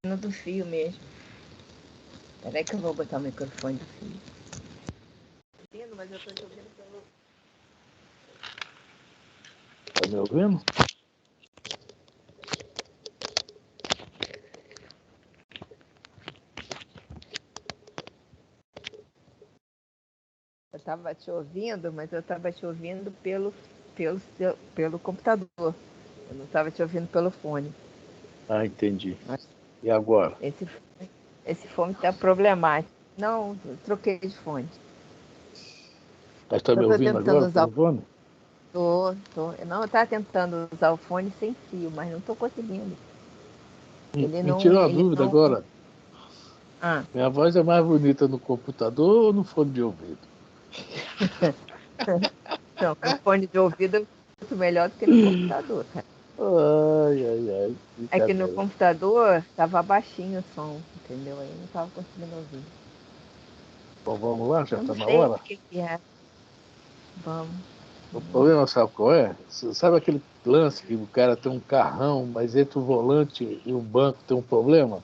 do fio mesmo. Peraí que eu vou botar o microfone do fio. Mas eu tô te ouvindo pelo... Tá me ouvindo? Eu estava te ouvindo, mas eu estava te ouvindo pelo computador. Eu não estava te ouvindo pelo fone. Ah, entendi. E agora? Esse fone está problemático. Não, eu troquei de fone. Mas está me ouvindo agora pelo fone? Tô. Não, eu estava tentando usar o fone sem fio, mas não estou conseguindo. Me tirou a dúvida agora. Minha voz é mais bonita no computador ou no fone de ouvido? Não, no fone de ouvido é muito melhor do que no computador, cara. Ai. É que no computador estava baixinho o som, entendeu? Aí eu não estava conseguindo ouvir. Bom, vamos lá, já está na sei hora? O que é. Vamos. O problema, sabe qual é? Sabe aquele lance que o cara tem um carrão, mas entre o volante e o banco tem um problema?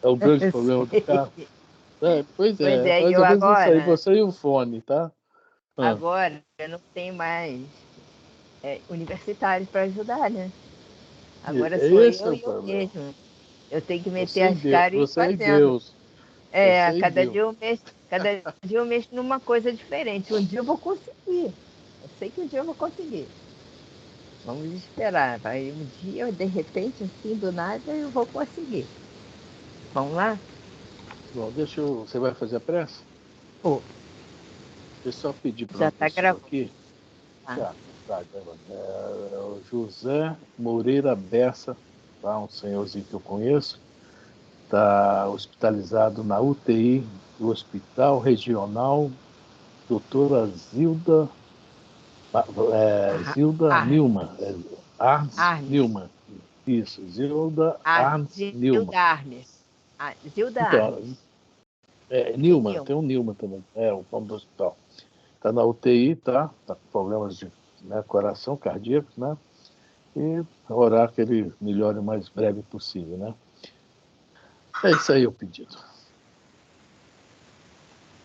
É o grande problema do carro. Pois é, mais ou menos isso aí. Você e o fone, tá? Agora eu não tenho mais universitários para ajudar, né? Agora sou eu e eu mesmo. Eu tenho que meter as caras e ir fazendo. Deus. Cada dia eu mexo numa coisa diferente. Um dia eu vou conseguir. Eu sei que um dia eu vou conseguir. Vamos esperar. Vai um dia, de repente, assim, do nada, eu vou conseguir. Vamos lá? Bom, você vai fazer a prece? Deixa eu só pedir para uma pessoa aqui. O José Moreira Bessa, tá? Um senhorzinho que eu conheço, está hospitalizado na UTI do Hospital Regional Doutora Zilda Nilman. Arnes Nilman. Isso, Zilda Arnes Nilman. Zilda Arnes. Nilman, tem um Nilman também. O nome do hospital. Está na UTI, tá? Está com problemas de coração cardíaco, né? E orar que ele melhore o mais breve possível, né? É isso aí o pedido.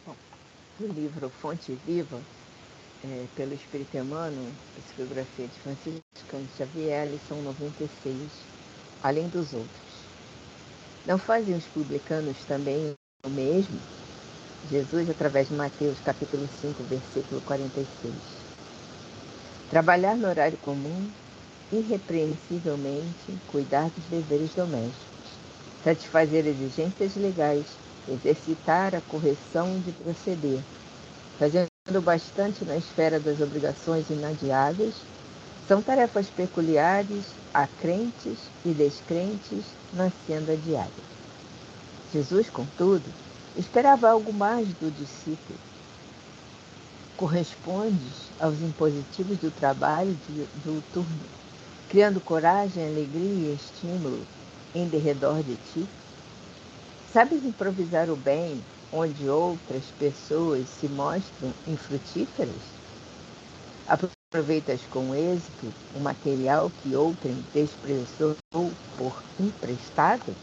O livro Fonte Viva, pelo Espírito Emmanuel, psicografia de Francisco Cândido Xavier, lição 96, além dos outros. Não fazem os publicanos também o mesmo? Jesus, através de Mateus, capítulo 5, versículo 46. Trabalhar no horário comum, irrepreensivelmente, cuidar dos deveres domésticos, satisfazer exigências legais, exercitar a correção de proceder, fazendo bastante na esfera das obrigações inadiáveis, são tarefas peculiares a crentes e descrentes na senda diária. Jesus, contudo, esperava algo mais do discípulo. Correspondes aos impositivos do trabalho do turno, criando coragem, alegria e estímulo em derredor de ti? Sabes improvisar o bem onde outras pessoas se mostram infrutíferas? Aproveitas com êxito o material que outrem desprezou por emprestado?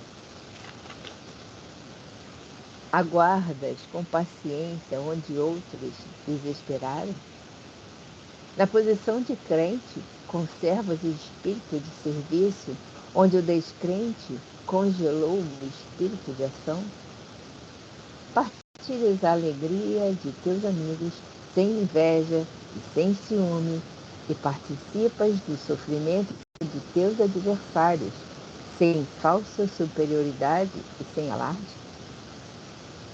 Aguardas com paciência onde outros desesperaram? Na posição de crente, conservas o espírito de serviço onde o descrente congelou o espírito de ação? Partilhas a alegria de teus amigos sem inveja e sem ciúme e participas do sofrimento de teus adversários sem falsa superioridade e sem alarde?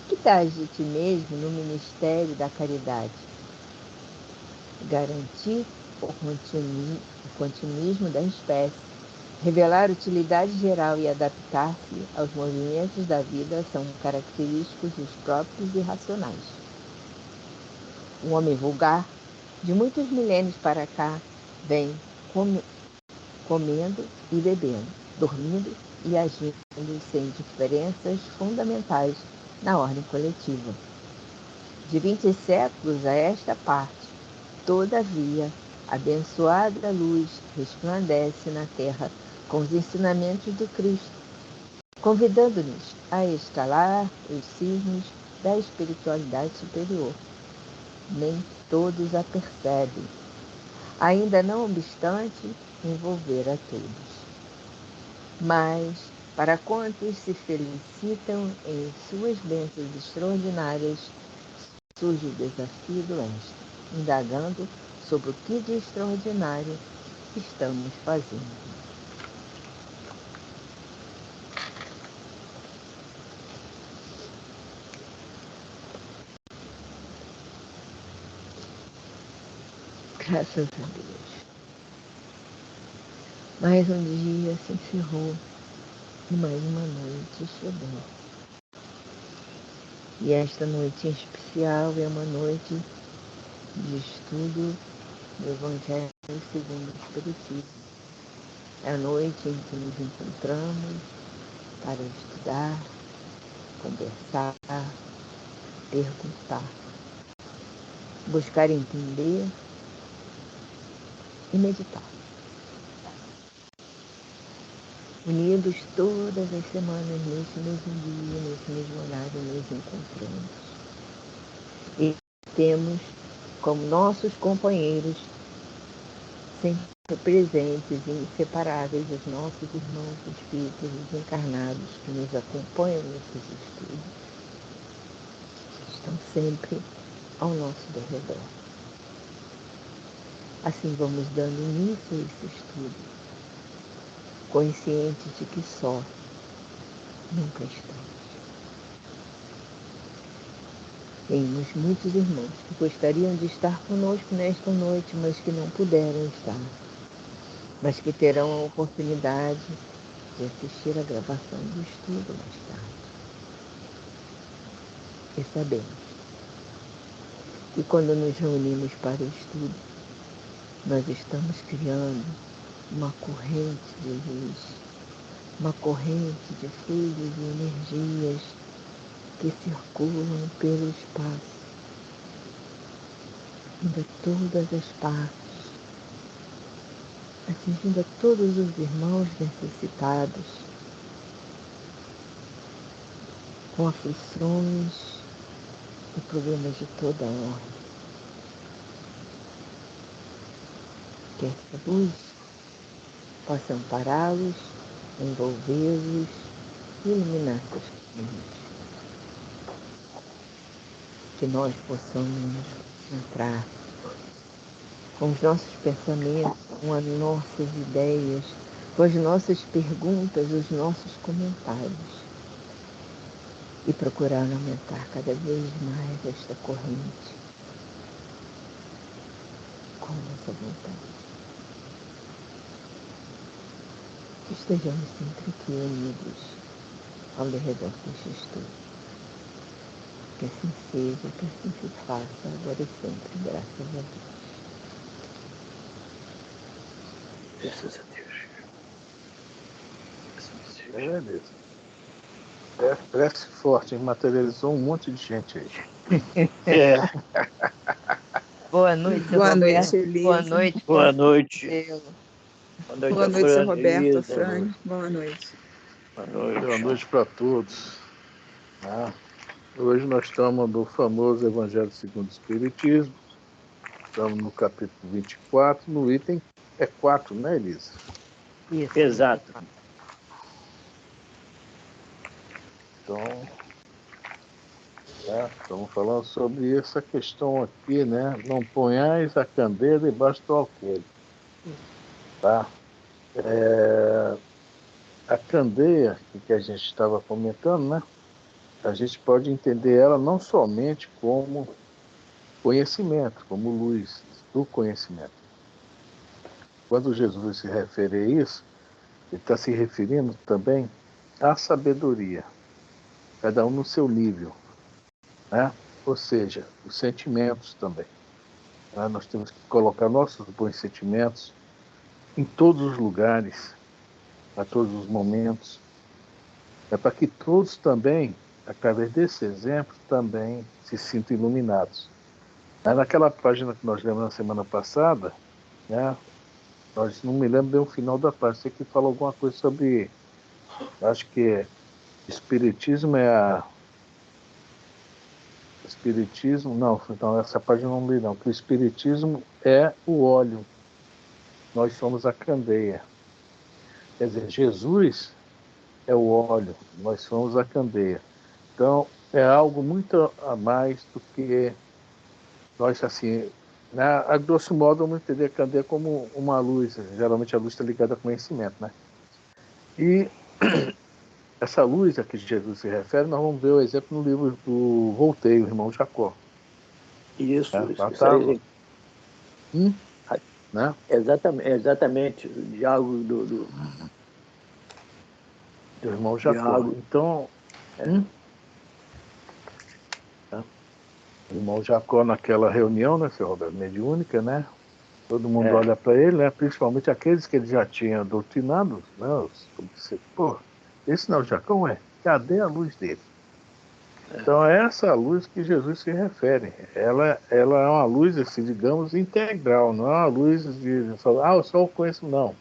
Que dás de ti mesmo no ministério da caridade? Garantir o continuismo da espécie, revelar utilidade geral e adaptar-se aos movimentos da vida são característicos dos próprios e racionais. O homem vulgar, de muitos milênios para cá, vem comendo e bebendo, dormindo e agindo sem diferenças fundamentais na ordem coletiva. De 20 séculos a esta parte, todavia, abençoada luz resplandece na terra com os ensinamentos do Cristo, convidando-nos a escalar os cisnes da espiritualidade superior. Nem todos a percebem, ainda não obstante envolver a todos. Mas, para quantos se felicitam em suas bênçãos extraordinárias, surge o desafio do mestre, indagando sobre o que de extraordinário estamos fazendo. Graças a Deus. Mais um dia se encerrou e mais uma noite chegou. E esta noite em especial é uma noite de estudo do Evangelho segundo o Espiritismo. É a noite em que nos encontramos para estudar, conversar, perguntar, buscar entender e meditar. Unidos todas as semanas, nesse mesmo dia, nesse mesmo horário, nos encontramos. E temos como nossos companheiros, sempre presentes e inseparáveis, os nossos irmãos espíritos desencarnados que nos acompanham nesses estudos. Estão sempre ao nosso derredor. Assim vamos dando início a esse estudo, conscientes de que só nunca estamos. Temos muitos irmãos que gostariam de estar conosco nesta noite, mas que não puderam estar, mas que terão a oportunidade de assistir a gravação do estudo mais tarde. E sabemos que quando nos reunimos para o estudo, nós estamos criando uma corrente de luz, uma corrente de fluidos e energias que circulam pelo espaço, indo a todas as partes, atingindo a todos os irmãos necessitados, com aflições e problemas de toda a ordem. Que essa luz possa ampará-los, envolvê-los e iluminar seus caminhos. Que nós possamos nos concentrar com os nossos pensamentos, com as nossas ideias, com as nossas perguntas, os nossos comentários e procurar aumentar cada vez mais esta corrente com nossa vontade. Que estejamos sempre aqui unidos ao redor deste estudo. Que assim seja, que assim se faça, agora e sempre, graças a Deus. Graças a Deus. É mesmo. Prece forte, materializou um monte de gente aí. Boa noite, Boa Roberto. noite, Elisa. Boa noite. Boa noite. Boa noite, seu Roberto, Fran. Boa noite. Boa noite para todos. Hoje nós estamos no famoso Evangelho segundo o Espiritismo. Estamos no capítulo 24, no item 4, né, Elisa? Isso. Exato. Então, estamos falando sobre essa questão aqui, né? Não ponhais a candeia debaixo do alqueire. Tá? A candeia que a gente estava comentando, né? A gente pode entender ela não somente como conhecimento, como luz do conhecimento. Quando Jesus se refere a isso, ele está se referindo também à sabedoria, cada um no seu nível, né? Ou seja, os sentimentos também. Né? Nós temos que colocar nossos bons sentimentos em todos os lugares, a todos os momentos, para que todos também, através desse exemplo, também se sintam iluminados. Naquela página que nós lemos na semana passada, né, nós não me lembro bem o final da página, sei que fala alguma coisa sobre, acho que Espiritismo é a... Espiritismo, não, então essa página não li não, que o Espiritismo é o óleo, nós somos a candeia. Quer dizer, Jesus é o óleo, nós somos a candeia. Então, é algo muito a mais do que nós, assim, né, a grosso modo, vamos entender a candeia como uma luz. Geralmente a luz está ligada ao conhecimento, né? E essa luz a que Jesus se refere, nós vamos ver o exemplo no livro do Voltaire, o irmão Jacó. Isso Isso aí. Né? Exatamente, o diálogo do irmão Jacó. Então, o irmão Jacó naquela reunião, né, seu Roberto, mediúnica, né? Todo mundo olha para ele, né? Principalmente aqueles que ele já tinha doutrinado, né? Pô, esse não é o Jacó, cadê a luz dele? Então é essa luz que Jesus se refere. Ela é uma luz, assim, digamos, integral, não é uma luz de falar, eu só o conheço, não.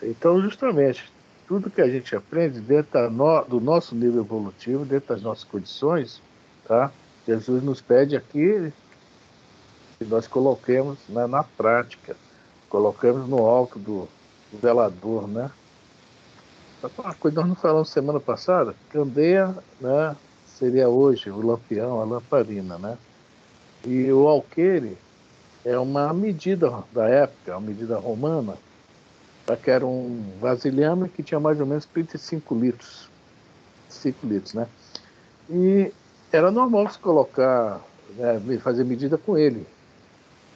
Então, justamente, tudo que a gente aprende dentro do nosso nível evolutivo, dentro das nossas condições, tá? Jesus nos pede aqui que nós coloquemos, né, na prática, colocamos no alto do velador, né? Uma coisa nós não falamos semana passada, candeia, né, seria hoje o lampião, a lamparina, né? E o alqueire é uma medida da época, uma medida romana, que era um vasilhame que tinha mais ou menos 35 litros, 5 litros, né? E era normal se colocar, né, fazer medida com ele,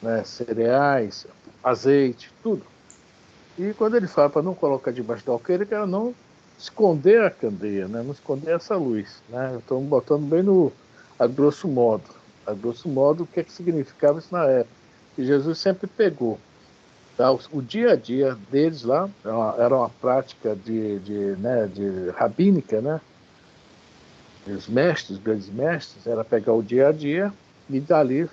né, cereais, azeite, tudo. E quando ele fala para não colocar debaixo do alqueire, que era não esconder a candeia, né, não esconder essa luz, né? Estamos botando bem a grosso modo. A grosso modo, o que significava isso na época? Que Jesus sempre pegou, tá, o dia a dia deles lá, era uma prática de rabínica, né? Os mestres, os grandes mestres, era pegar o dia a dia e dali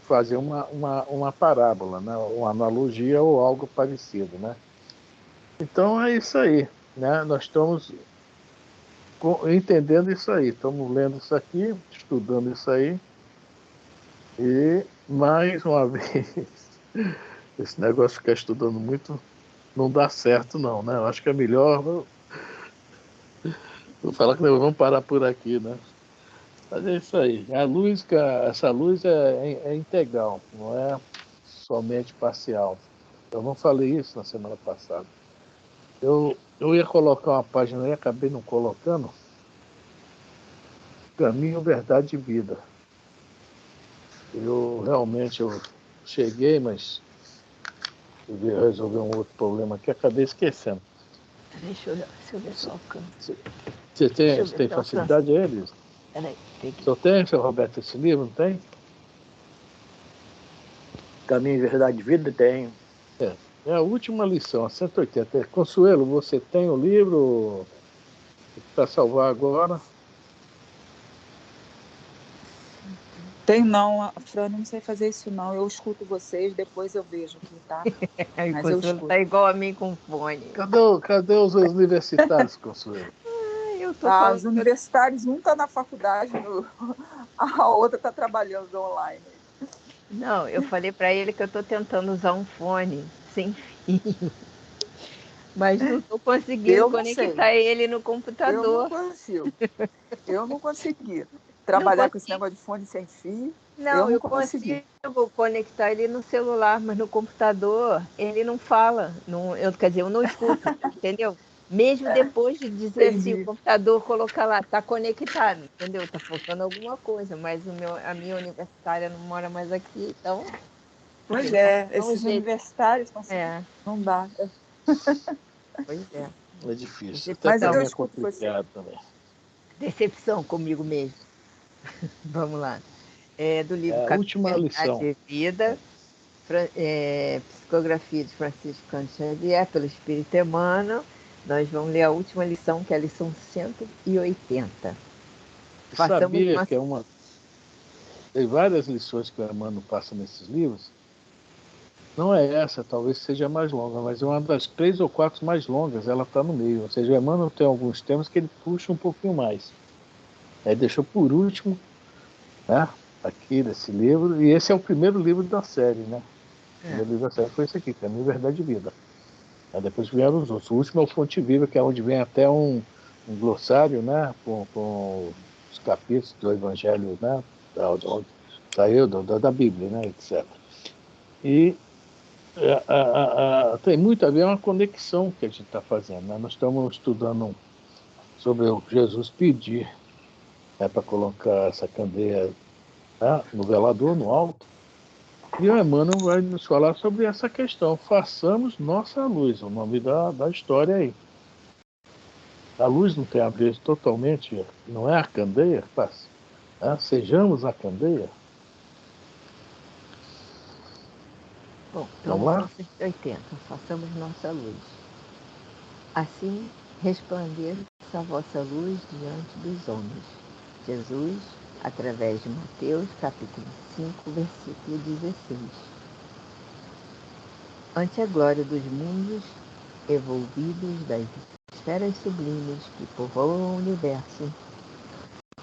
fazer uma parábola, né? Uma analogia ou algo parecido, né? Então é isso aí, né? Nós estamos entendendo isso aí, estamos lendo isso aqui, estudando isso aí, e mais uma vez, esse negócio de ficar estudando muito não dá certo não, né? Eu acho que é melhor, vou falar que nós vamos parar por aqui, né? Mas é isso aí. Essa luz é integral, não é somente parcial. Eu não falei isso na semana passada. Eu ia colocar uma página e acabei não colocando. Caminho, Verdade e Vida. Eu realmente cheguei, mas eu resolver um outro problema aqui, acabei esquecendo. Deixa eu ver se eu alcanço. Você tem facilidade aí, Elisa? Peraí, Só tem, seu Roberto, esse livro, não tem? Caminho, Verdade e Vida tem. É a última lição, a 180. Consuelo, você tem o livro para salvar agora? Tem não, Fran, não sei fazer isso não. Eu escuto vocês, depois eu vejo aqui, tá? Mas eu escuto. Tá igual a mim com fone. Cadê os universitários, Consuelo? Os universitários, um está na faculdade, a outra está trabalhando online. Não, eu falei para ele que eu estou tentando usar um fone sem fio. Mas não estou conseguindo conectar ele no computador. Eu não consegui. Trabalhar com esse negócio de fone sem fio. Não, eu consigo conectar ele no celular, mas no computador ele não fala. Quer dizer, eu não escuto, entendeu? Mesmo depois de dizer assim, o computador colocar lá, está conectado, entendeu? Está faltando alguma coisa, mas a minha universitária não mora mais aqui, então... Pois é, esses universitários não dá. Pois é. É difícil. Mas eu escuto você. Também. Decepção comigo mesmo. Vamos lá. Do livro Última lição. de Vida, Psicografia de Francisco Cândido Xavier, pelo Espírito Emmanuel. Nós vamos ler a última lição, que é a lição 180. Sabia que tem várias lições que o Emmanuel passa nesses livros, Não é essa, talvez seja a mais longa, mas é uma das 3 ou 4 mais longas, ela está no meio. Ou seja, o Emmanuel tem alguns temas que ele puxa um pouquinho mais. Aí deixou por último, né, aqui desse livro, e esse é o primeiro livro da série, né? O primeiro livro da série foi esse aqui, Caminho, Verdade e Vida. Aí depois vieram os outros. O último é o Fonte Viva, que é onde vem até um glossário, né, com os capítulos do Evangelho, né, onde saiu da Bíblia, né, etc. E tem muito a ver uma conexão que a gente está fazendo, né? Nós estamos estudando sobre o Jesus pedir, né, para colocar essa candeia, né, no velador, no alto, e o Emmanuel vai nos falar sobre essa questão. Façamos nossa luz, o nome da história aí. A luz não tem a ver totalmente, não é a candeia, né? Sejamos a candeia. Bom, então Vamos lá? são 180. Façamos nossa luz. Assim resplandeça a vossa luz diante dos homens. Jesus, através de Mateus, capítulo 5, versículo 16. Ante a glória dos mundos evolvidos das esferas sublimes que povoam o universo,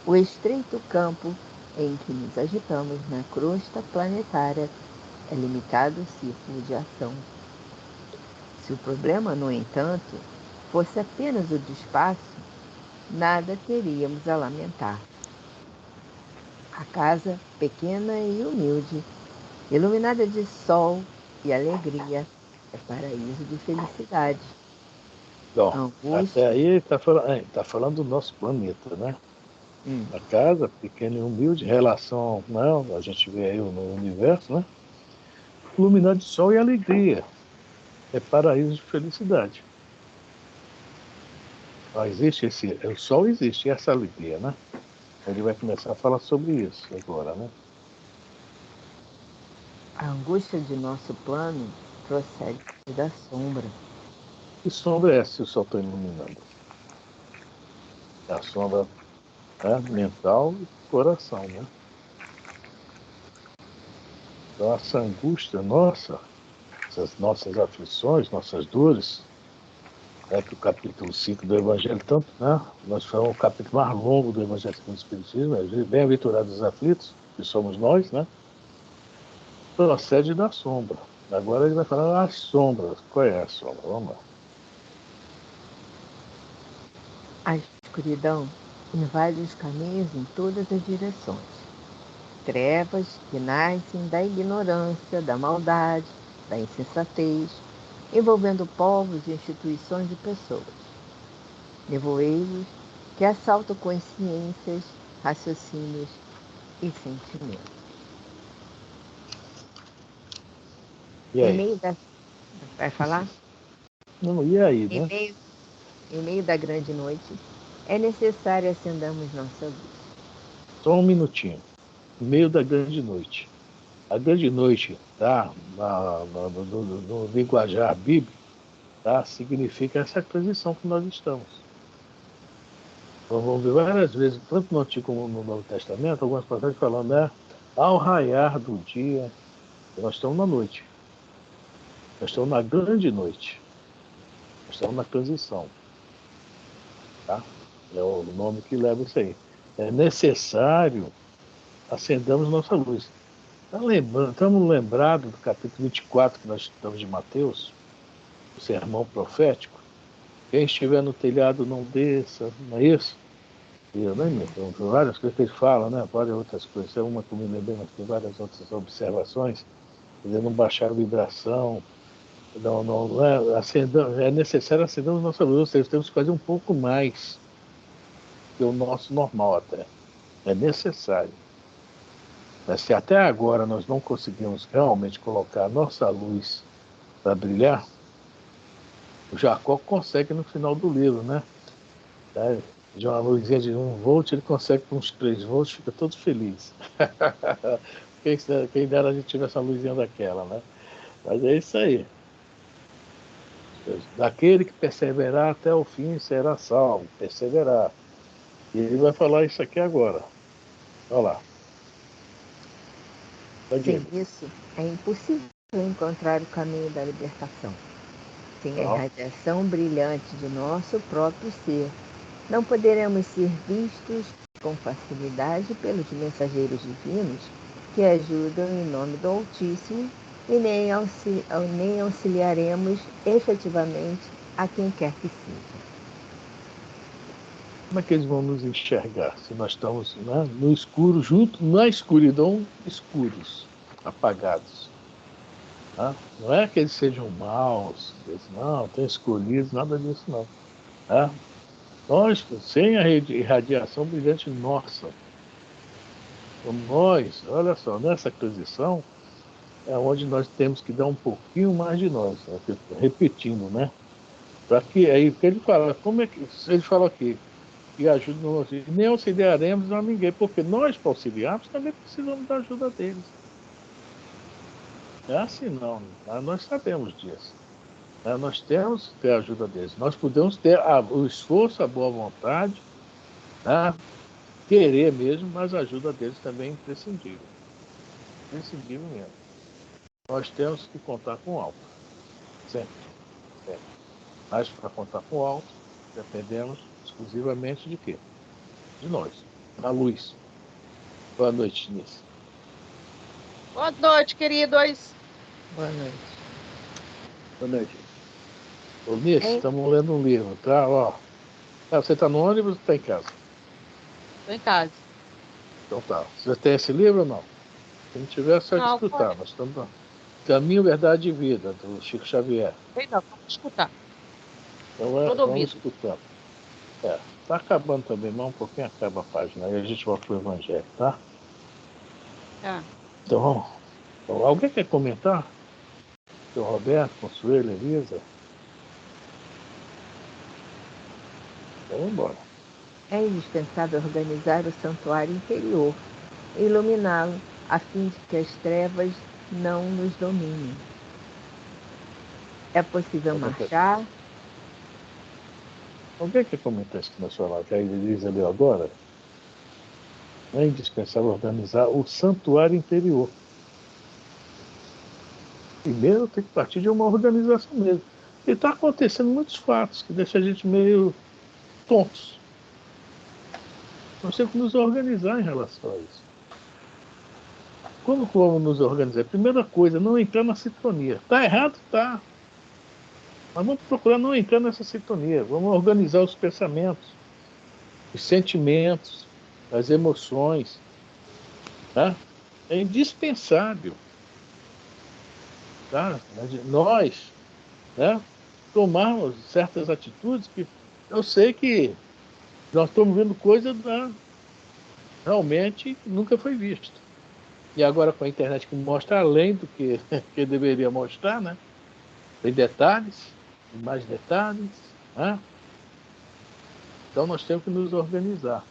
o estreito campo em que nos agitamos na crosta planetária é limitado círculo de ação. Se o problema, no entanto, fosse apenas o de espaço, nada teríamos a lamentar. A casa, pequena e humilde, iluminada de sol e alegria, é paraíso de felicidade. Bom, Angústia. até aí tá falando do nosso planeta, né? A casa, pequena e humilde, relação, né? A gente vê aí no universo, né? Iluminado de sol e alegria. É paraíso de felicidade. Existe o sol existe, e essa alegria, né? Ele vai começar a falar sobre isso agora, né? A angústia de nosso plano procede da sombra. Que sombra é essa se o sol está iluminando? É a sombra, né, mental e coração, né? Então, essa angústia nossa, essas nossas aflições, nossas dores, né, que o capítulo 5 do Evangelho, tanto, né? Nós falamos o capítulo mais longo do Evangelho segundo o Espiritismo, é bem-aventurados os aflitos, que somos nós, né? Procede da sombra. Agora ele vai falar as sombras. Qual é a sombra? Vamos lá. A escuridão invade os caminhos em todas as direções. Trevas que nascem da ignorância, da maldade, da insensatez, envolvendo povos, instituições e pessoas. Nevoeiros que assaltam consciências, raciocínios e sentimentos. E Em aí? meio da... Vai falar? Não, e aí, Em né? meio, em meio da grande noite, é necessário acendermos nossa luz. Só um minutinho. No meio da grande noite. A grande noite, tá? No linguajar bíblico, tá? Significa essa transição que nós estamos. Então, vamos ver várias vezes, tanto no Antigo como no Novo Testamento, algumas passagens falando, né? Ao raiar do dia, nós estamos na noite. Nós estamos na grande noite. Nós estamos na transição. Tá? É o nome que leva isso aí. É necessário acendamos nossa luz. Estamos lembrados do capítulo 24 que nós estudamos de Mateus, o sermão profético. Quem estiver no telhado não desça, não é isso? E eu nem lembro, tem várias coisas que ele fala, né? Várias outras coisas. É uma que eu me lembrei, mas tem várias outras observações. Quer dizer, não baixar a vibração, não é necessário acendermos nossa luz, ou seja, temos que fazer um pouco mais que o nosso normal até. É necessário. Mas se até agora nós não conseguimos realmente colocar a nossa luz para brilhar, o Jacó consegue no final do livro, né? De uma luzinha de 1 volt, ele consegue com uns 3 volts, fica todo feliz. Quem dera a gente tivesse uma luzinha daquela, né? Mas é isso aí. Daquele que perseverar até o fim será salvo. Perseverar. E ele vai falar isso aqui agora. Olha lá. Sem isso, é impossível encontrar o caminho da libertação. Sem a Ó, irradiação brilhante de nosso próprio ser, não poderemos ser vistos com facilidade pelos mensageiros divinos que ajudam em nome do Altíssimo e nem auxiliaremos efetivamente a quem quer que seja. como é que eles vão nos enxergar se nós estamos, né, no escuro, junto, na escuridão, escuros, apagados? Tá? Não é que eles sejam maus, eles não, estão escolhidos, nada disso não. Tá? Nós, sem a irradiação brilhante nossa, então nós, olha só, nessa aquisição é onde nós temos que dar um pouquinho mais de nós, né? Repetindo, né? Para que aí, porque ele fala, como é que ele fala aqui, que ajuda nós, e nem auxiliaremos a ninguém, porque nós, para auxiliarmos, também precisamos da ajuda deles. Não é assim não, tá? Nós sabemos disso. Né? Nós temos que ter a ajuda deles. Nós podemos ter o esforço, a boa vontade, né? Querer mesmo, mas a ajuda deles também é imprescindível. Imprescindível mesmo. Nós temos que contar com o alto. Sempre. Sempre. Mas para contar com o alto, dependemos exclusivamente de quê? De nós. Da luz. Boa noite, Nice. Boa noite, queridos. Boa noite. Boa noite. Ô, Nice, Hein? estamos lendo um livro, tá? Ó, você está no ônibus ou está em casa? Estou em casa. Então tá. Você tem esse livro ou não? Se não tiver, é só Não, escutar. Nós estamos no Caminho, Verdade e Vida, do Chico Xavier. sei não, vamos escutar. Então Todo vamos ouvido. escutando. Tá acabando também, mas um pouquinho acaba a página. Aí a gente volta pro Evangelho, tá? Tá. Então vamos. Então, alguém quer comentar? Seu Roberto, Consuelo, Elisa? Então vamos embora. É indispensável organizar o santuário interior e iluminá-lo, a fim de que as trevas não nos dominem. É possível marchar. Alguém quer comentar isso que nós falamos? Que a Elisa leu agora? É indispensável organizar o santuário interior. Primeiro tem que partir de uma organização mesmo. E está acontecendo muitos fatos que deixam a gente meio tontos. Nós temos que nos organizar em relação a isso. Como vamos nos organizar? Primeira coisa, não entrar na sintonia. Está errado? Tá. Mas vamos procurar não entrar nessa sintonia. Vamos organizar os pensamentos, os sentimentos, as emoções. Tá? É indispensável. Tá? Nós, né, tomarmos certas atitudes que eu sei que nós estamos vendo coisa realmente nunca foi visto. E agora com a internet que mostra além do que, que deveria mostrar, né? Tem detalhes, mais detalhes, né? Então nós temos que nos organizar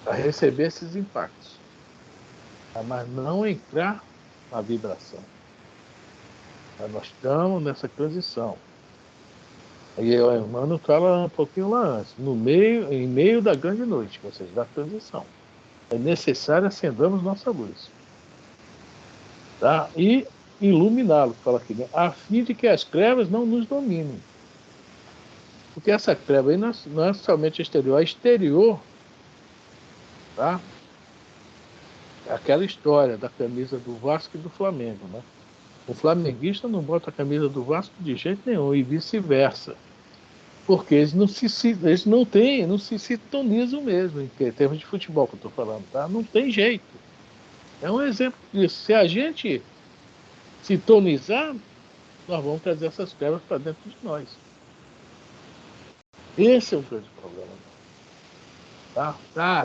para receber esses impactos, tá? Mas não entrar na vibração. Tá? Nós estamos nessa transição. E o Emmanuel fala um pouquinho lá antes, em meio da grande noite, ou seja, da transição. É necessário acendermos nossa luz. Tá? E iluminá-lo, fala aqui, né? A fim de que as trevas não nos dominem. Porque essa treva aí não é somente exterior, é exterior, tá? Aquela história da camisa do Vasco e do Flamengo, né? O flamenguista não bota a camisa do Vasco de jeito nenhum, e vice-versa. Porque eles não se sintonizam mesmo, em termos de futebol que eu estou falando, tá? Não tem jeito. É um exemplo disso. Se a gente sintonizar, nós vamos trazer essas trevas para dentro de nós. Esse é o grande problema.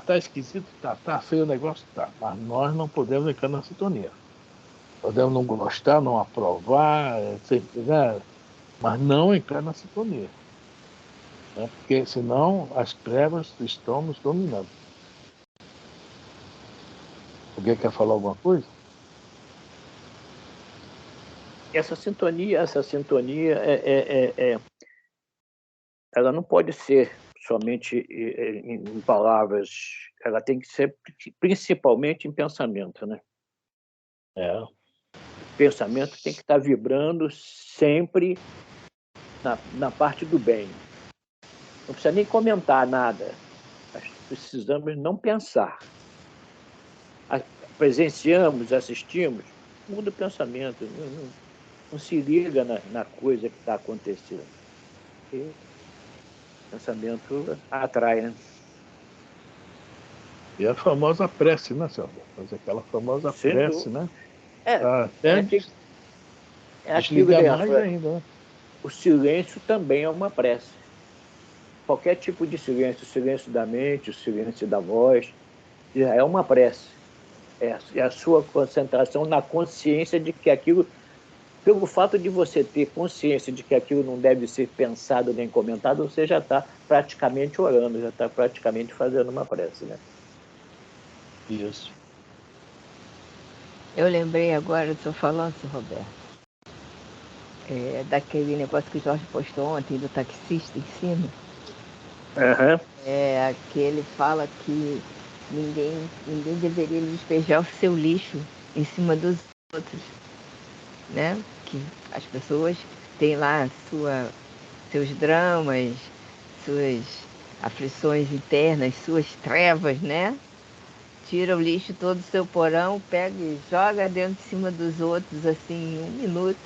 Tá esquisito, tá feio o negócio, tá. Mas nós não podemos entrar na sintonia. Podemos não gostar, não aprovar, né? Mas não entrar na sintonia. Né? Porque senão as trevas estão nos dominando. Alguém quer falar alguma coisa? Essa sintonia ela não pode ser somente em palavras, ela tem que ser principalmente em pensamento, né? É. pensamento tem que estar vibrando sempre na parte do bem. Não precisa nem comentar nada. Nós precisamos não pensar. Presenciamos, assistimos, muda o pensamento. Não se liga na coisa que está acontecendo. Porque o pensamento atrai, né? E a famosa prece, né, Selma? Fazer aquela famosa prece, né? Até desligar mais ainda, né? O silêncio também é uma prece. Qualquer tipo de silêncio, o silêncio da mente, o silêncio da voz, já é uma prece. É a sua concentração na consciência de que aquilo, pelo fato de você ter consciência de que aquilo não deve ser pensado nem comentado, você já está praticamente orando, já está praticamente fazendo uma prece, né? Isso. Eu lembrei agora, estou falando, seu Roberto, daquele negócio que o Jorge postou ontem, do taxista em cima. Uhum. Que ele fala que ninguém deveria despejar o seu lixo em cima dos outros, né? Que as pessoas têm lá seus dramas, suas aflições internas, suas trevas, né? Tira o lixo todo do seu porão, pega e joga dentro de cima dos outros, assim, em 1 minuto.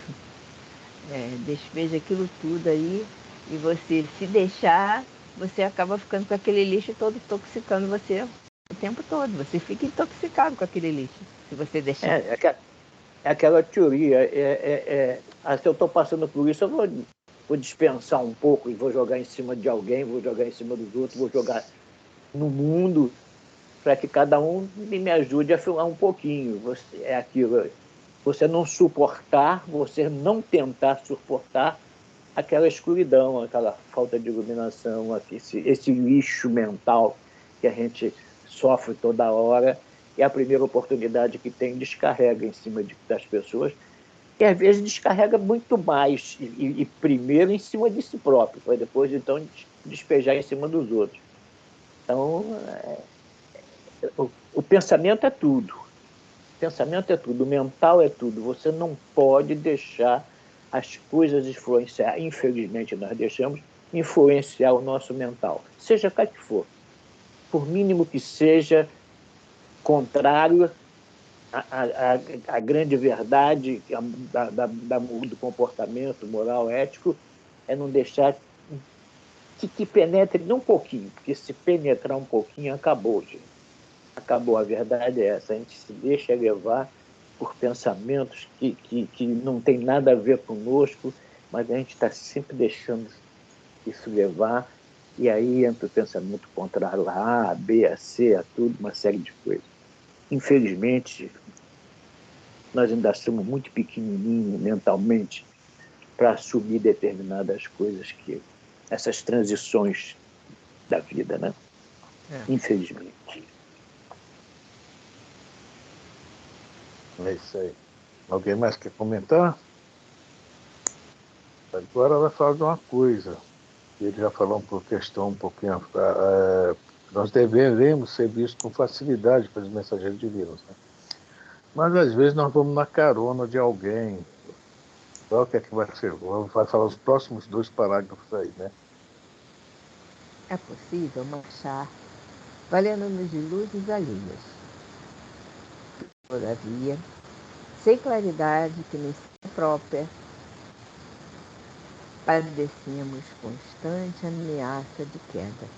Despeja aquilo tudo aí e você, se deixar, você acaba ficando com aquele lixo todo intoxicando você o tempo todo. Você fica intoxicado com aquele lixo, se você deixar. É aquela teoria. Se eu estou passando por isso, eu vou dispensar um pouco e vou jogar em cima de alguém, vou jogar em cima dos outros, vou jogar no mundo, para que cada um me ajude a filmar um pouquinho. É aquilo. Você não suportar, você não tentar suportar aquela escuridão, aquela falta de iluminação, esse lixo mental que a gente sofre toda hora, e a primeira oportunidade que tem, descarrega em cima das pessoas, e às vezes descarrega muito mais, e primeiro em cima de si próprio, para depois então despejar em cima dos outros. Então, o pensamento é tudo. O pensamento é tudo, o mental é tudo. Você não pode deixar as coisas influenciar. Infelizmente, nós deixamos influenciar o nosso mental, seja qual que for. Por mínimo que seja contrário à grande verdade do comportamento moral, ético, é não deixar que penetre nem um pouquinho, porque se penetrar um pouquinho, acabou, gente. Acabou, a verdade é essa. A gente se deixa levar por pensamentos que não tem nada a ver conosco, mas a gente está sempre deixando isso levar, e aí entra o pensamento contrário a B, a C, a tudo, uma série de coisas. Infelizmente, nós ainda somos muito pequenininhos mentalmente para assumir determinadas coisas, essas transições da vida, né? Infelizmente. É isso aí. Alguém mais quer comentar? Agora vai falar de uma coisa. Ele já falou por questão um pouquinho. Nós devemos ser vistos com facilidade pelos mensageiros divinos, né? Mas às vezes nós vamos na carona de alguém. Olha o que é que vai ser. Vai falar os próximos 2 parágrafos aí, né? É possível marchar valendo-nos de luzes alheias. Todavia, sem claridade que nos seja própria, padecemos constante ameaça de queda.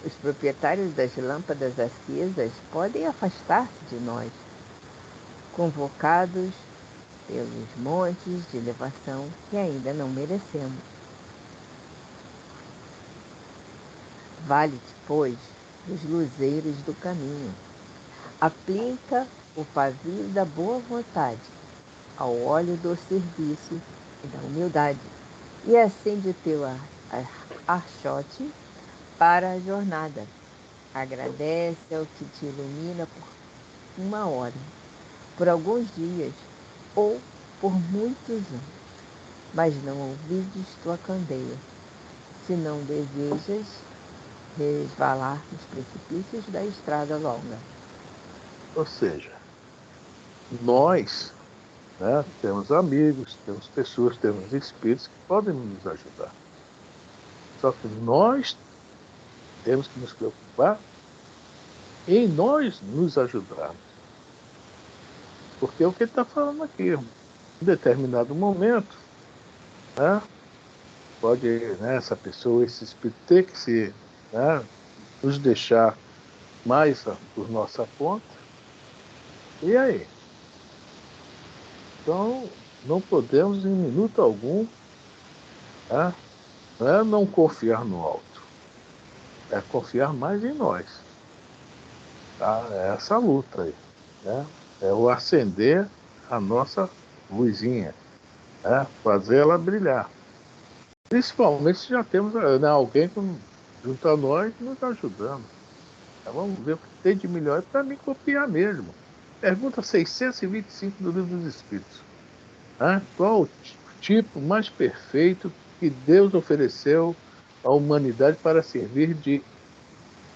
Os proprietários das lâmpadas acesas podem afastar-se de nós, convocados pelos montes de elevação que ainda não merecemos. Vale-te, pois, dos luzeiros do caminho. Aplica o pavio da boa vontade ao óleo do serviço e da humildade, e acende teu archote para a jornada. Agradece ao que te ilumina por 1 hora, por alguns dias ou por muitos anos, mas não ouvides tua candeia, se não desejas resvalar nos precipícios da estrada longa. Ou seja, nós né? Temos amigos, temos pessoas, temos espíritos que podem nos ajudar. Só que nós temos que nos preocupar em nós nos ajudarmos. Porque é o que ele está falando aqui. Em determinado momento, né, pode, né, essa pessoa, esse espírito ter que se, né, nos deixar mais por nossa conta. E aí? Então, não podemos, em minuto algum, né, não é não confiar no alto, é confiar mais em nós. Tá? É essa luta aí. Né? É o acender a nossa luzinha, né? Fazer ela brilhar. Principalmente se já temos, né, alguém junto a nós nos ajudando. Então, vamos ver o que tem de melhor para mim copiar mesmo. Pergunta 625 do Livro dos Espíritos. Né? Qual o tipo mais perfeito que Deus ofereceu à humanidade para servir de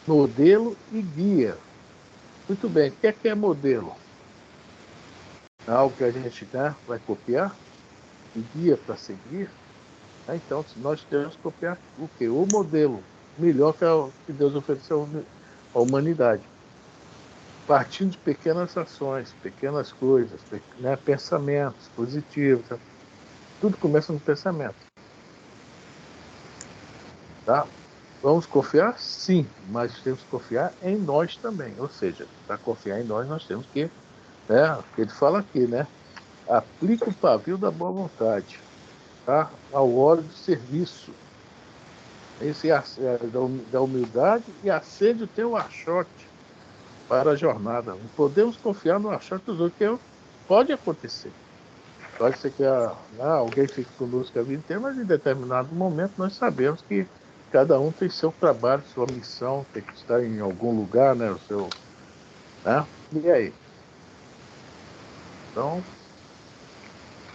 modelo e guia? Muito bem, o que é modelo? É algo que a gente, né, vai copiar e guia para seguir. Né? Então, nós temos que copiar o quê? O modelo melhor que, que Deus ofereceu à humanidade. Partindo de pequenas ações, pequenas coisas, né, pensamentos positivos. Tá? Tudo começa no pensamento. Tá? Vamos confiar? Sim, mas temos que confiar em nós também. Ou seja, para confiar em nós temos que, né, ele fala aqui, né? Aplica o pavio da boa vontade, tá? Ao óleo de serviço. Esse da humildade e acende o teu achote para a jornada. Não podemos confiar no achote dos outros, porque pode acontecer. Pode ser que né, alguém fique conosco a vida inteira, mas em determinado momento nós sabemos que cada um tem seu trabalho, sua missão, tem que estar em algum lugar, né? O seu, né? E aí? Então,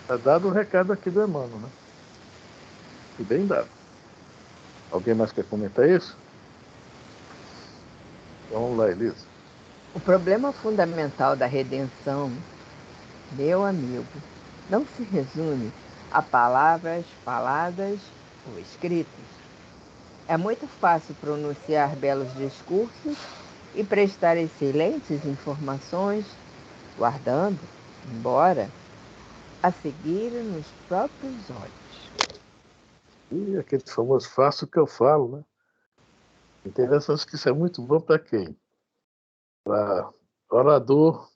está dado o recado aqui do Emmanuel, né? E bem dado. Alguém mais quer comentar isso? Então, vamos lá, Elisa. O problema fundamental da redenção, meu amigo, não se resume a palavras faladas ou escritas. É muito fácil pronunciar belos discursos e prestar excelentes informações, guardando, embora, a seguir nos próprios olhos. E aquele famoso faço o que eu falo, né? Interessante que isso é muito bom para quem? Para orador,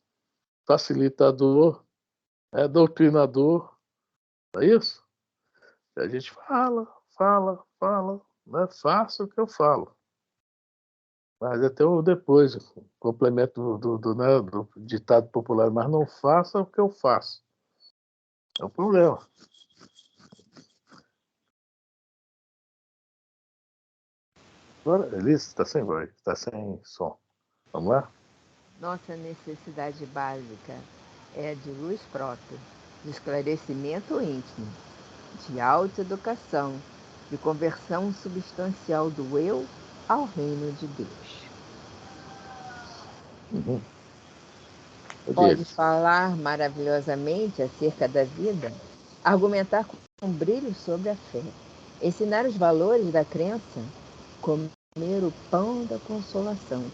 facilitador, doutrinador, não é isso? A gente fala, né? Faça o que eu falo. Mas até o depois, o complemento né, do ditado popular, mas não faça o que eu faço. É o problema. Agora, Elise, está sem voz, está sem som. Vamos lá? Nossa necessidade básica é de luz própria, de esclarecimento íntimo, de autoeducação, de conversão substancial do eu ao reino de Deus. Uhum. Pode falar maravilhosamente acerca da vida, argumentar com brilho sobre a fé, ensinar os valores da crença, comer o pão da consolação,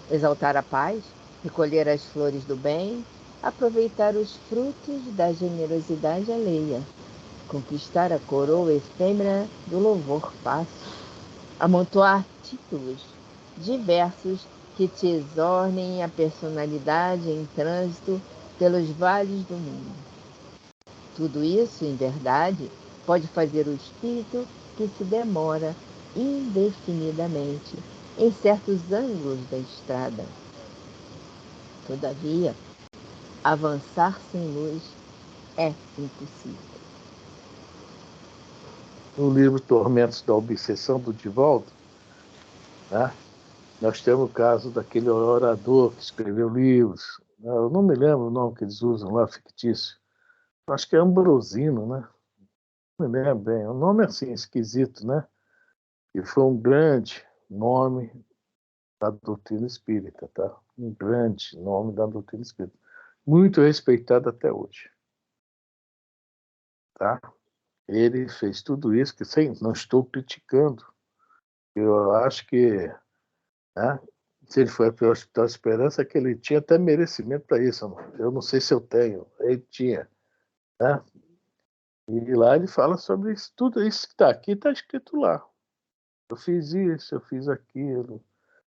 exaltar a paz, recolher as flores do bem, aproveitar os frutos da generosidade alheia, conquistar a coroa efêmera do louvor fácil, amontoar títulos diversos que te exornem a personalidade em trânsito pelos vales do mundo. Tudo isso, em verdade, pode fazer o espírito que se demora indefinidamente em certos ângulos da estrada. Todavia, avançar sem luz é impossível. No livro Tormentos da Obsessão, do Divaldo, né, nós temos o caso daquele orador que escreveu livros. Eu não me lembro o nome que eles usam lá, fictício. Acho que é Ambrosino, né? Não me lembro bem. O nome é assim, esquisito, né? E foi um grande nome da doutrina espírita, tá? Um grande nome da doutrina espírita. Muito respeitado até hoje. tá? Ele fez tudo isso, que não estou criticando. Eu acho que, né, se ele foi para o Hospital Esperança, que ele tinha até merecimento para isso. Eu não sei se eu tenho, ele tinha, né? E lá ele fala sobre isso, tudo isso que está aqui, está escrito lá. Eu fiz isso, eu fiz aquilo.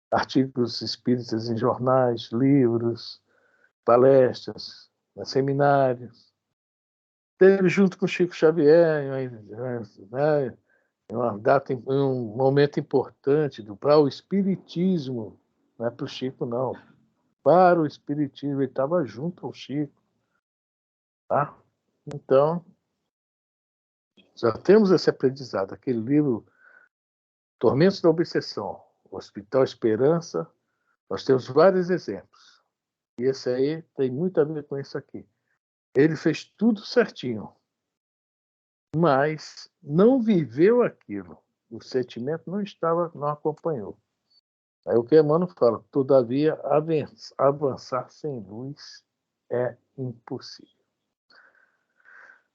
Artigos espíritas em jornais, livros, palestras, seminários. Teve junto com Chico Xavier, né, uma data, um momento importante para o espiritismo, não é para o Chico, não. Para o espiritismo, ele estava junto ao Chico. Tá? Então, já temos esse aprendizado. Aquele livro, Tormentos da Obsessão, Hospital Esperança, nós temos vários exemplos. E esse aí tem muito a ver com isso aqui. Ele fez tudo certinho, mas não viveu aquilo. O sentimento não acompanhou. Aí o que Emmanuel fala, todavia, avançar sem luz é impossível.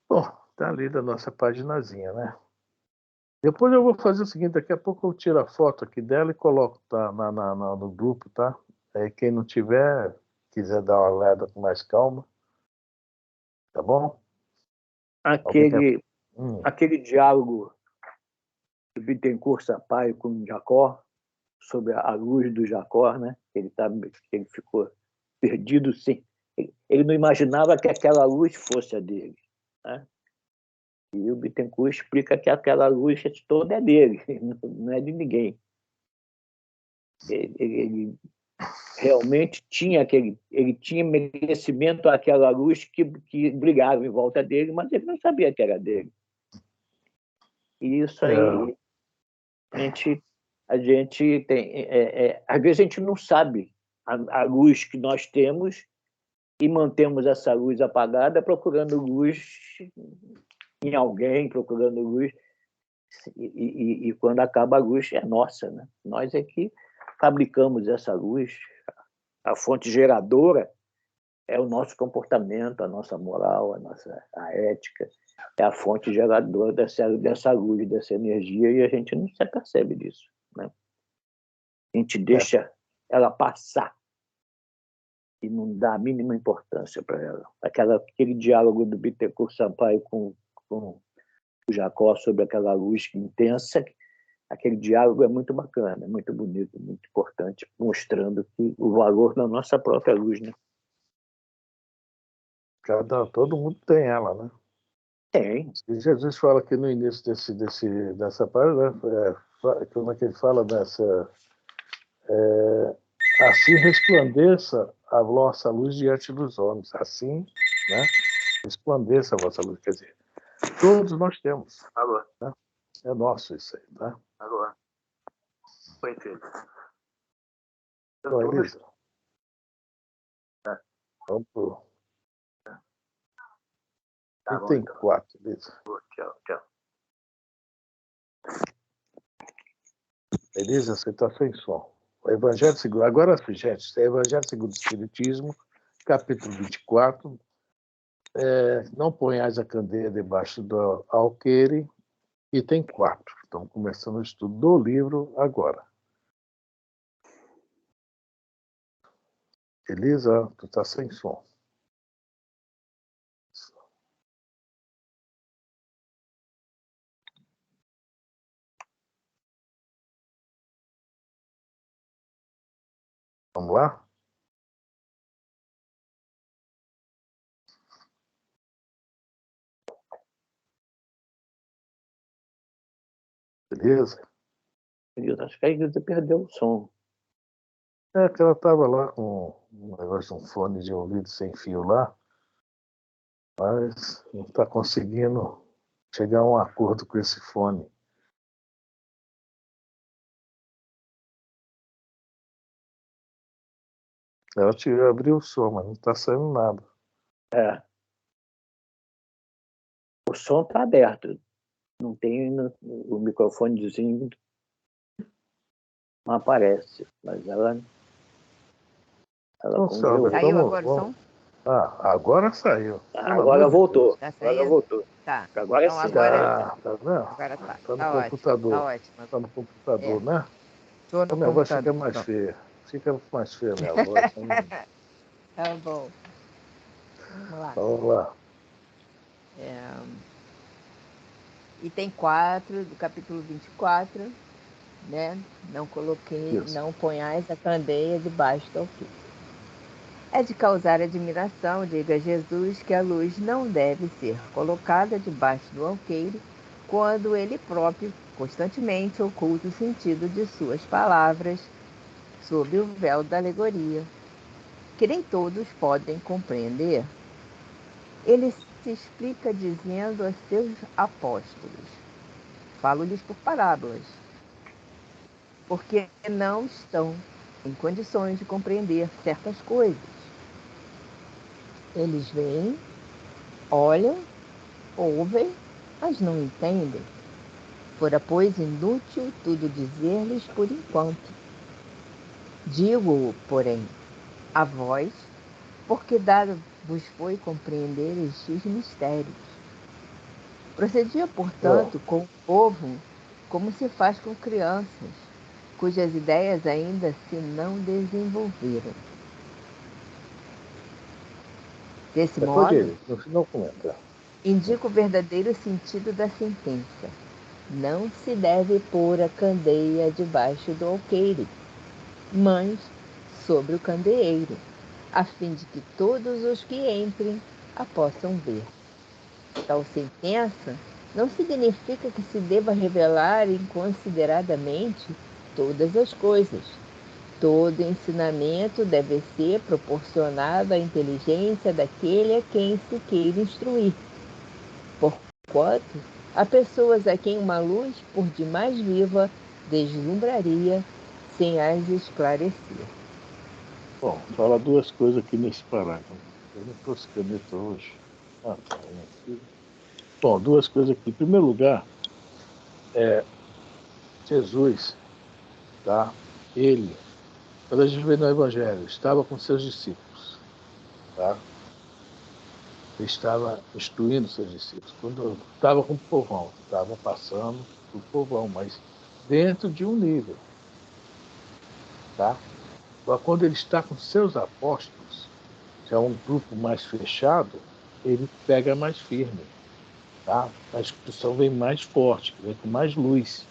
Bom, está ali da nossa paginazinha, né? Depois eu vou fazer o seguinte, daqui a pouco eu tiro a foto aqui dela e coloco no grupo, tá? Aí quem não tiver, quiser dar uma olhada com mais calma, tá bom? Aquele diálogo do Bittencourt Sampaio com Jacó, sobre a luz do Jacó, né? Ele ficou perdido, sim. Ele não imaginava que aquela luz fosse a dele, né? E o Bittencourt explica que aquela luz toda é dele, não é de ninguém. Ele realmente tinha ele tinha merecimento àquela luz que brilhava em volta dele, mas ele não sabia que era dele. E isso aí, a gente tem... às vezes a gente não sabe a luz que nós temos e mantemos essa luz apagada procurando luz em alguém, procurando luz, e quando acaba a luz é nossa, né? Nós é que fabricamos essa luz. A fonte geradora é o nosso comportamento, a nossa moral, a ética, é a fonte geradora dessa luz, dessa energia, e a gente não se apercebe disso, né? A gente deixa ela passar e não dá a mínima importância para ela. Aquele diálogo do Bittencourt Sampaio com o Jacó sobre aquela luz intensa, aquele diálogo é muito bacana, é muito bonito, muito importante, mostrando o valor da nossa própria luz, né? Todo mundo tem ela, né? Tem. Jesus fala aqui no início dessa página, né? Como é que ele fala dessa... assim resplandeça a vossa luz diante dos homens. Assim, né? Resplandeça a vossa luz. Quer dizer, todos nós temos. Agora. Né? É nosso isso aí, tá? Agora. Foi feito. Então, Elisa. Vamos pro... Tá bom, item então. 4, Elisa. Tchau. Elisa, você está sem som. O Evangelho segundo... Agora, gente, é Evangelho segundo o Espiritismo, capítulo 24. Não ponhais a candeia debaixo do alqueire, item 4. Estamos começando o estudo do livro agora. Elisa, tu está sem som. Vamos lá? Beleza? Acho que a Ilza perdeu o som. Que ela estava lá com um negócio, um fone de ouvido sem fio lá, mas não está conseguindo chegar a um acordo com esse fone. Ela abriu o som, mas não está saindo nada. O som está aberto. Não tem o microfonezinho, não aparece, mas ela Não sabe. Saiu agora o som? Agora saiu. Agora voltou. Tá Agora saindo? voltou. Tá. Agora Então sim. agora, Tá vendo? agora tá. Tá no Tá ótimo. Tá computador. ótimo. Tá no computador, né? Tô A no minha voz fica computador. mais Pronto. feia. Fica mais feia a minha voz. Tá bom. Vamos lá. Vamos lá. Item 4 do capítulo 24, né? Não coloquei, Isso. não ponhais a candeia debaixo do alqueire. É de causar admiração, diga Jesus, que a luz não deve ser colocada debaixo do alqueire quando ele próprio constantemente oculta o sentido de suas palavras sob o véu da alegoria, que nem todos podem compreender. Ele se explica dizendo a seus apóstolos: falo-lhes por parábolas, porque não estão em condições de compreender certas coisas. Eles veem, olham, ouvem, mas não entendem. Fora, pois, inútil tudo dizer-lhes por enquanto. Digo-o, porém, a vós, porque dado vos foi compreender estes mistérios. Procedia, portanto, com o povo como se faz com crianças, cujas ideias ainda se não desenvolveram. Desse Pode modo, ir, no final comenta. indica o verdadeiro sentido da sentença. Não se deve pôr a candeia debaixo do alqueire, mas sobre o candeeiro, a fim de que todos os que entrem a possam ver. Tal sentença não significa que se deva revelar inconsideradamente todas as coisas. Todo ensinamento deve ser proporcionado à inteligência daquele a quem se queira instruir. Porquanto, há pessoas a quem uma luz, por demais viva, deslumbraria sem as esclarecer. Bom, fala duas coisas aqui nesse parágrafo. Eu não trouxe caneta hoje. Tá aqui. Bom, duas coisas aqui. Em primeiro lugar, Jesus, tá? Ele, quando a gente vê no Evangelho, estava com seus discípulos, tá? Ele estava instruindo seus discípulos. Quando estava com o povão, estava passando o povão, mas dentro de um nível, tá? Agora, quando ele está com seus apóstolos, que é um grupo mais fechado, ele pega mais firme, tá? A instrução vem mais forte, vem com mais luz.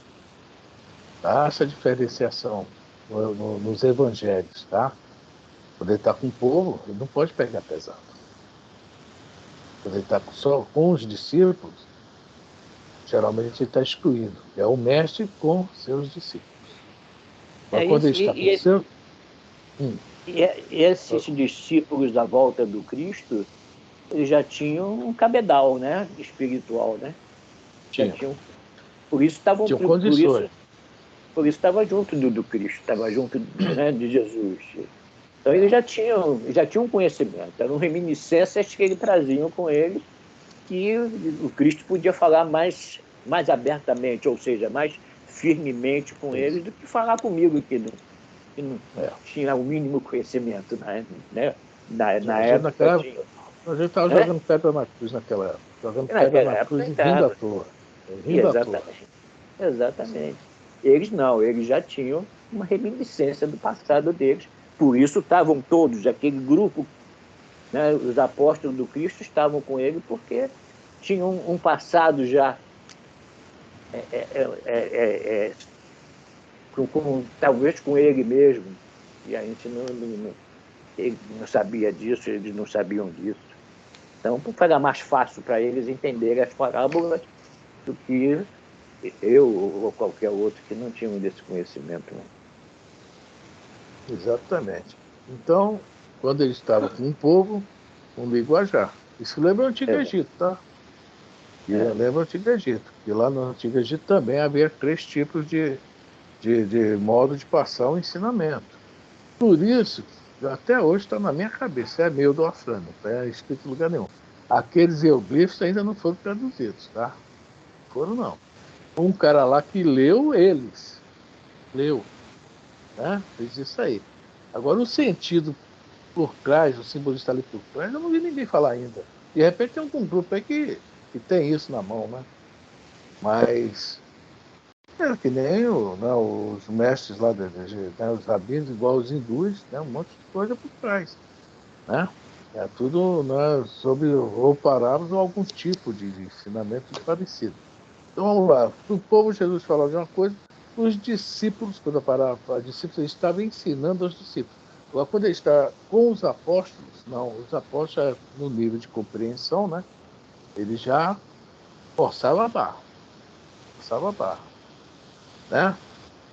Tá? Essa diferenciação nos evangelhos, tá? Quando ele está com o povo, ele não pode pegar pesado. Quando ele está só com os discípulos, geralmente ele está excluído. É o mestre com seus discípulos. Mas quando ele está com seus... E esses discípulos da volta do Cristo, eles já tinham um cabedal, né, espiritual, né? Já tinham. Por isso estavam, por isso estava junto do Cristo, estava junto, né, de Jesus. Então eles já tinham conhecimento, eram reminiscências que eles traziam com eles, que o Cristo podia falar mais abertamente, ou seja, mais firmemente com eles do que falar comigo, que não tinha o mínimo conhecimento, né? Na época tinha. A gente estava jogando pedra na cruz naquela época. Jogando pedra na cruz e rindo à toa. Exatamente. Eles não, eles já tinham uma reminiscência do passado deles. Por isso estavam todos, aquele grupo, né, os apóstolos do Cristo estavam com ele porque tinham um passado já talvez com ele mesmo. E a gente ele não sabia disso, eles não sabiam disso. Então, era mais fácil para eles entenderem as parábolas do que eu ou qualquer outro que não tinha desse conhecimento. Né? Exatamente. Então, quando ele estava com o povo, um linguajar. Isso lembra o Antigo Egito, tá? Lembra o Antigo Egito. E lá no Antigo Egito também havia 3 tipos de modo de passar o ensinamento. Por isso, até hoje está na minha cabeça, é meu do Afrânio, não está escrito em lugar nenhum. Aqueles hieroglifos ainda não foram traduzidos, tá? Foram não. Um cara lá que leu eles. Leu. Né? Fez isso aí. Agora, o sentido por trás, o simbolista ali por trás, eu não vi ninguém falar ainda. De repente tem algum grupo aí que que tem isso na mão, né? Mas é que nem os mestres lá, né, os rabinos, igual os hindus, né, um monte de coisa por trás, né? É tudo, né, sobre ou parábolas ou algum tipo de ensinamento parecido. Então vamos lá. O povo, Jesus falava de uma coisa, os discípulos, quando a palavra discípulos, ele estava ensinando aos discípulos. Agora, quando ele está com os apóstolos, não, os apóstolos, no nível de compreensão, né, ele já forçava a barra. Forçava a barra. Né?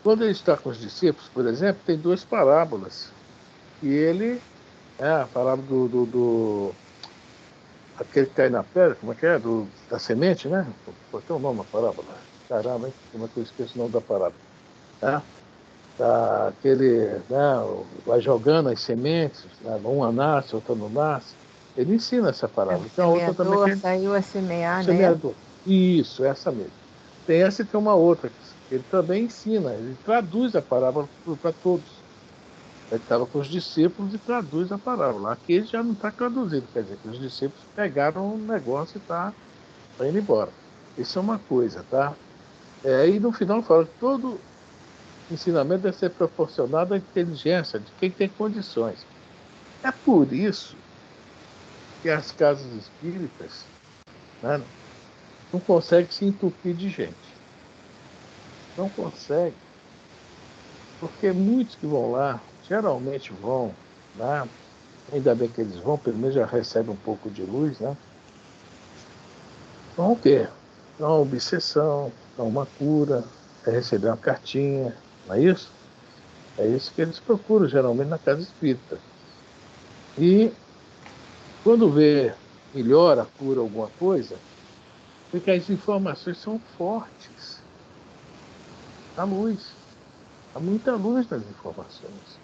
Quando ele está com os discípulos, por exemplo, tem duas parábolas. E ele, a parábola aquele que cai na pedra, como é que é? Da semente, né? Qual é o nome da parábola? Caramba, hein? Como é que eu esqueço o nome da parábola? Tá? Aquele, né, vai jogando as sementes, né? Uma nasce, outra não nasce. Ele ensina essa parábola. Tem a outra também que saiu a semear, né? semeador. Isso, essa mesmo. Tem essa e tem uma outra que ele também ensina, ele traduz a parábola para todos. Ele estava com os discípulos e traduz a parábola. Aqui ele já não está traduzido, quer dizer que os discípulos pegaram o negócio e está indo embora. Isso é uma coisa, tá? E no final fala que todo ensinamento deve ser proporcionado à inteligência de quem tem condições. É por isso que as casas espíritas, né, não conseguem se entupir de gente. Não conseguem. Porque muitos que vão lá, geralmente vão, né? Ainda bem que eles vão, pelo menos já recebem um pouco de luz, né? Vão o quê? Dá uma obsessão, dá uma cura, é receber uma cartinha, não é isso? É isso que eles procuram geralmente na casa espírita. E quando vê melhora, cura alguma coisa, porque as informações são fortes. Há luz. Há muita luz nas informações.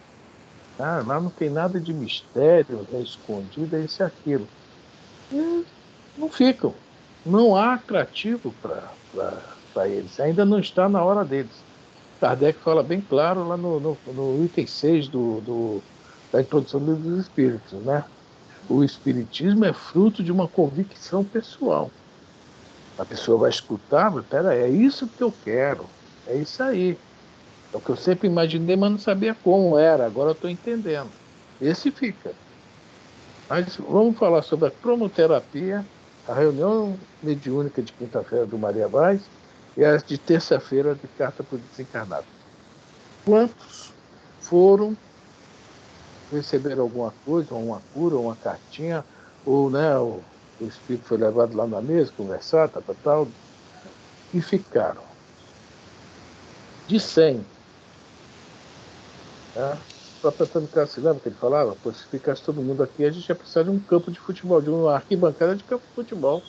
Lá não tem nada de mistério, é escondido, é isso e aquilo. E não ficam. Não há atrativo para eles. Ainda não está na hora deles. Kardec fala bem claro lá no item 6 da introdução do livro dos Espíritos, né? O Espiritismo é fruto de uma convicção pessoal. A pessoa vai escutar, mas peraí, é isso que eu quero. É isso aí. É o que eu sempre imaginei, mas não sabia como era. Agora eu estou entendendo. Esse fica. Mas vamos falar sobre a cromoterapia, a reunião mediúnica de quinta-feira do Maria Vaz e a de terça-feira de Carta para o Desencarnado. Quantos foram receber alguma coisa, uma cura, uma cartinha, ou né, o espírito foi levado lá na mesa, conversar, tal, e ficaram? De 100. Né? O próprio Antônio Carlos, se lembra que ele falava? Pô, se ficasse todo mundo aqui, a gente ia precisar de um campo de futebol, de uma arquibancada de campo de futebol.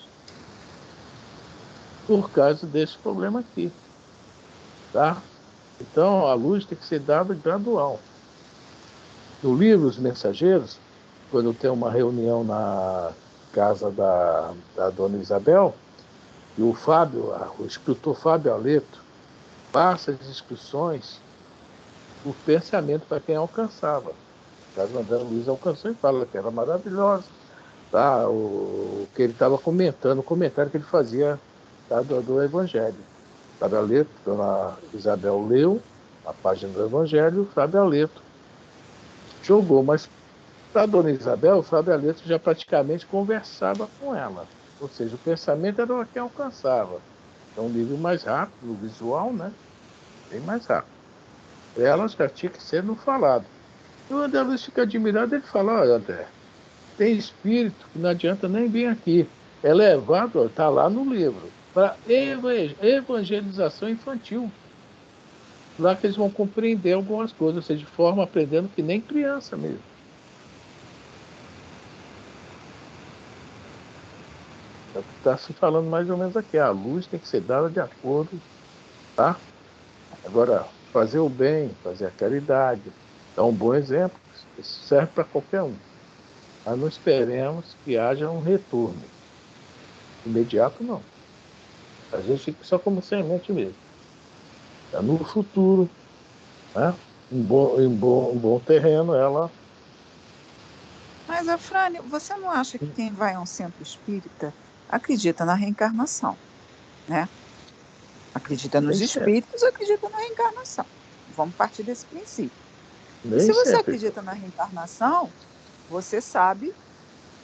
Por causa desse problema aqui. Tá? Então, a luz tem que ser dada gradual. No livro Os Mensageiros, quando tem uma reunião na casa da dona Isabel, e o escritor Fábio Aleto passa as instruções, o pensamento para quem alcançava. O caso André Luiz alcançou e fala que era maravilhosa. Tá? O que ele estava comentando, o comentário que ele fazia, tá, do Evangelho. Fábio Aleto, dona Isabel leu a página do Evangelho, o Fábio Aleto jogou, mas para a dona Isabel, o Fábio Aleto já praticamente conversava com ela. Ou seja, o pensamento era o que alcançava. É um nível mais rápido, no visual, né? Bem mais rápido. Ela já tinha que ser no falado. E o André Luiz fica admirado, ele fala, olha, André, tem espírito que não adianta nem vir aqui. É levado, está lá no livro, para evangelização infantil. Lá que eles vão compreender algumas coisas, ou seja, de forma aprendendo que nem criança mesmo. É o que está se falando mais ou menos aqui. A luz tem que ser dada de acordo, tá? Agora, fazer o bem, fazer a caridade, dar um bom exemplo, isso serve para qualquer um. Mas não esperemos que haja um retorno. Imediato, não. A gente fica só como semente mesmo. No futuro, né? Um bom terreno, ela... Mas, Afrânio, você não acha que quem vai a um centro espírita, acredita na reencarnação, né? Acredita nos Nem espíritos, acredita na reencarnação. Vamos partir desse princípio. Nem e se você sempre. acredita na reencarnação, você sabe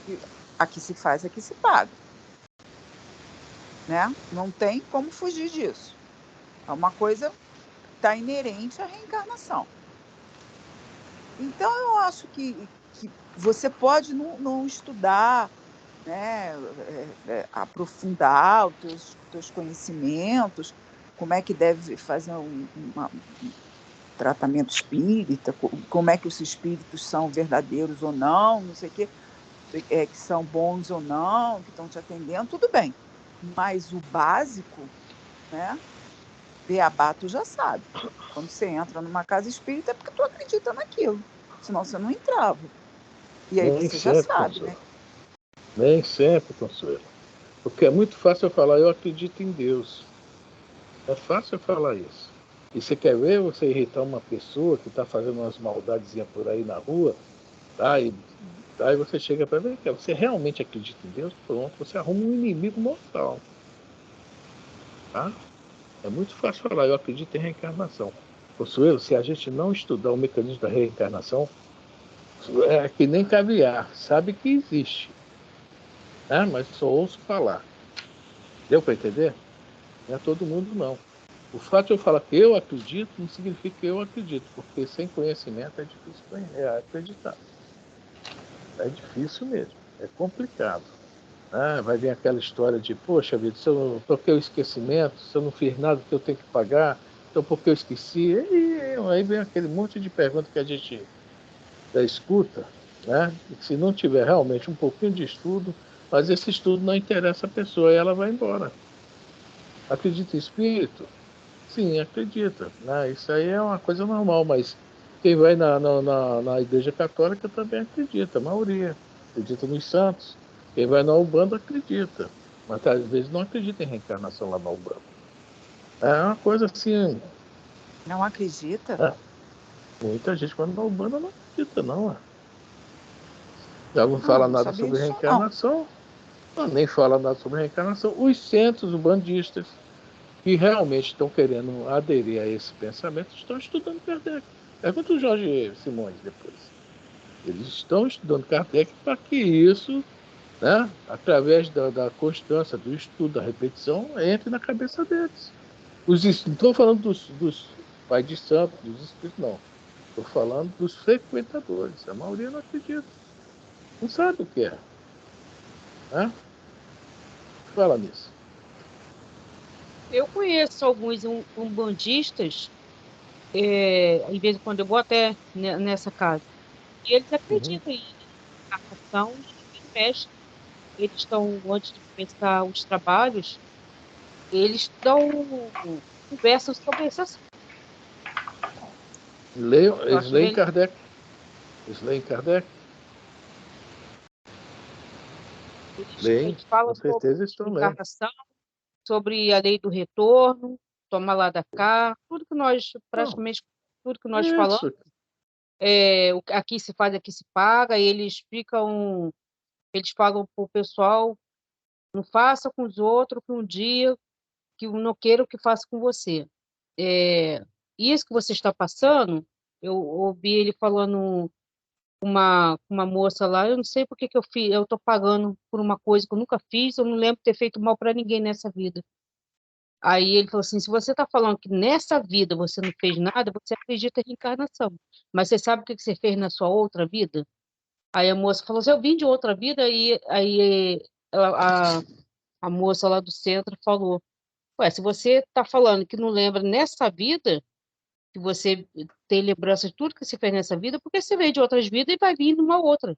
que aqui se faz, aqui se paga. Né? Não tem como fugir disso. É uma coisa que está inerente à reencarnação. Então, eu acho que você pode não estudar, né, aprofundar os teus conhecimentos, como é que deve fazer um tratamento espírita, como é que os espíritos são verdadeiros ou não sei o quê, que são bons ou não, que estão te atendendo, tudo bem. Mas o básico, né, beabá, tu já sabe. Quando você entra numa casa espírita é porque tu acredita naquilo, senão você não entrava. E aí Nem você já sempre, sabe, Consuelo. né? Nem sempre, Consuelo. Porque é muito fácil eu falar, eu acredito em Deus. É fácil eu falar isso. E você quer ver você irritar uma pessoa que está fazendo umas maldadezinhas por aí na rua, tá? E aí você chega para ver, você realmente acredita em Deus? Pronto, você arruma um inimigo mortal. Tá? É muito fácil falar, eu acredito em reencarnação. Consuelo, se a gente não estudar o mecanismo da reencarnação, é que nem caviar, sabe que existe, né? Mas só ouço falar. Deu para entender? Não é todo mundo, não. O fato de eu falar que eu acredito não significa que eu acredito, porque sem conhecimento é difícil acreditar. É difícil mesmo, é complicado. Vai vir aquela história de, poxa vida, se eu toquei o esquecimento, se eu não fiz nada que eu tenho que pagar, então por que eu esqueci? E aí vem aquele monte de perguntas que a gente escuta, né? E que se não tiver realmente um pouquinho de estudo, mas esse estudo não interessa a pessoa e ela vai embora. Acredita em espírito? Sim, acredita. Né? Isso aí é uma coisa normal, mas quem vai na Igreja Católica também acredita, a maioria. Acredita nos santos. Quem vai na Umbanda acredita. Mas às vezes não acredita em reencarnação lá na Umbanda. É uma coisa assim. Não acredita? Muita gente quando na Umbanda não acredita, não. Já não Ah, fala não nada sabia sobre disso, não. reencarnação. Nem fala nada sobre reencarnação. Os centros umbandistas que realmente estão querendo aderir a esse pensamento estão estudando Kardec. Pergunta o Jorge Simões depois. Eles estão estudando Kardec para que isso, né, através da constância, do estudo, da repetição, entre na cabeça deles. Não estou falando dos pais de santo, dos espíritos, não. Estou falando dos frequentadores. A maioria não acredita. Não sabe o que é. Né? Fala nisso. Eu conheço alguns umbandistas, em vez em quando eu vou até nessa casa, e eles Uhum. acreditam em encarnação e mexe. Eles estão, antes de começar os trabalhos, eles conversam sobre esse assunto. Eu Eles acho leem bem. Kardec. Eles leem Kardec. Leem, Eles falam com certeza sobre estão lendo. encarnação, sobre a lei do retorno, toma lá da cá, tudo que nós, Não, praticamente tudo que nós falamos, isso. aqui se faz, aqui se paga, e eles falam para o pessoal, não faça com os outros que um dia que eu não quero que faça com você. É, isso que você está passando, eu ouvi ele falando uma moça lá, eu não sei por que que eu fiz, eu estou pagando por uma coisa que eu nunca fiz, eu não lembro de ter feito mal para ninguém nessa vida. Aí ele falou assim, se você está falando que nessa vida você não fez nada, você acredita em reencarnação. Mas você sabe o que que você fez na sua outra vida? Aí a moça falou assim, eu vim de outra vida, e aí a moça lá do centro falou, ué, se você está falando que não lembra nessa vida, que você tem lembrança de tudo que você fez nessa vida, porque você veio de outras vidas e vai vir numa outra.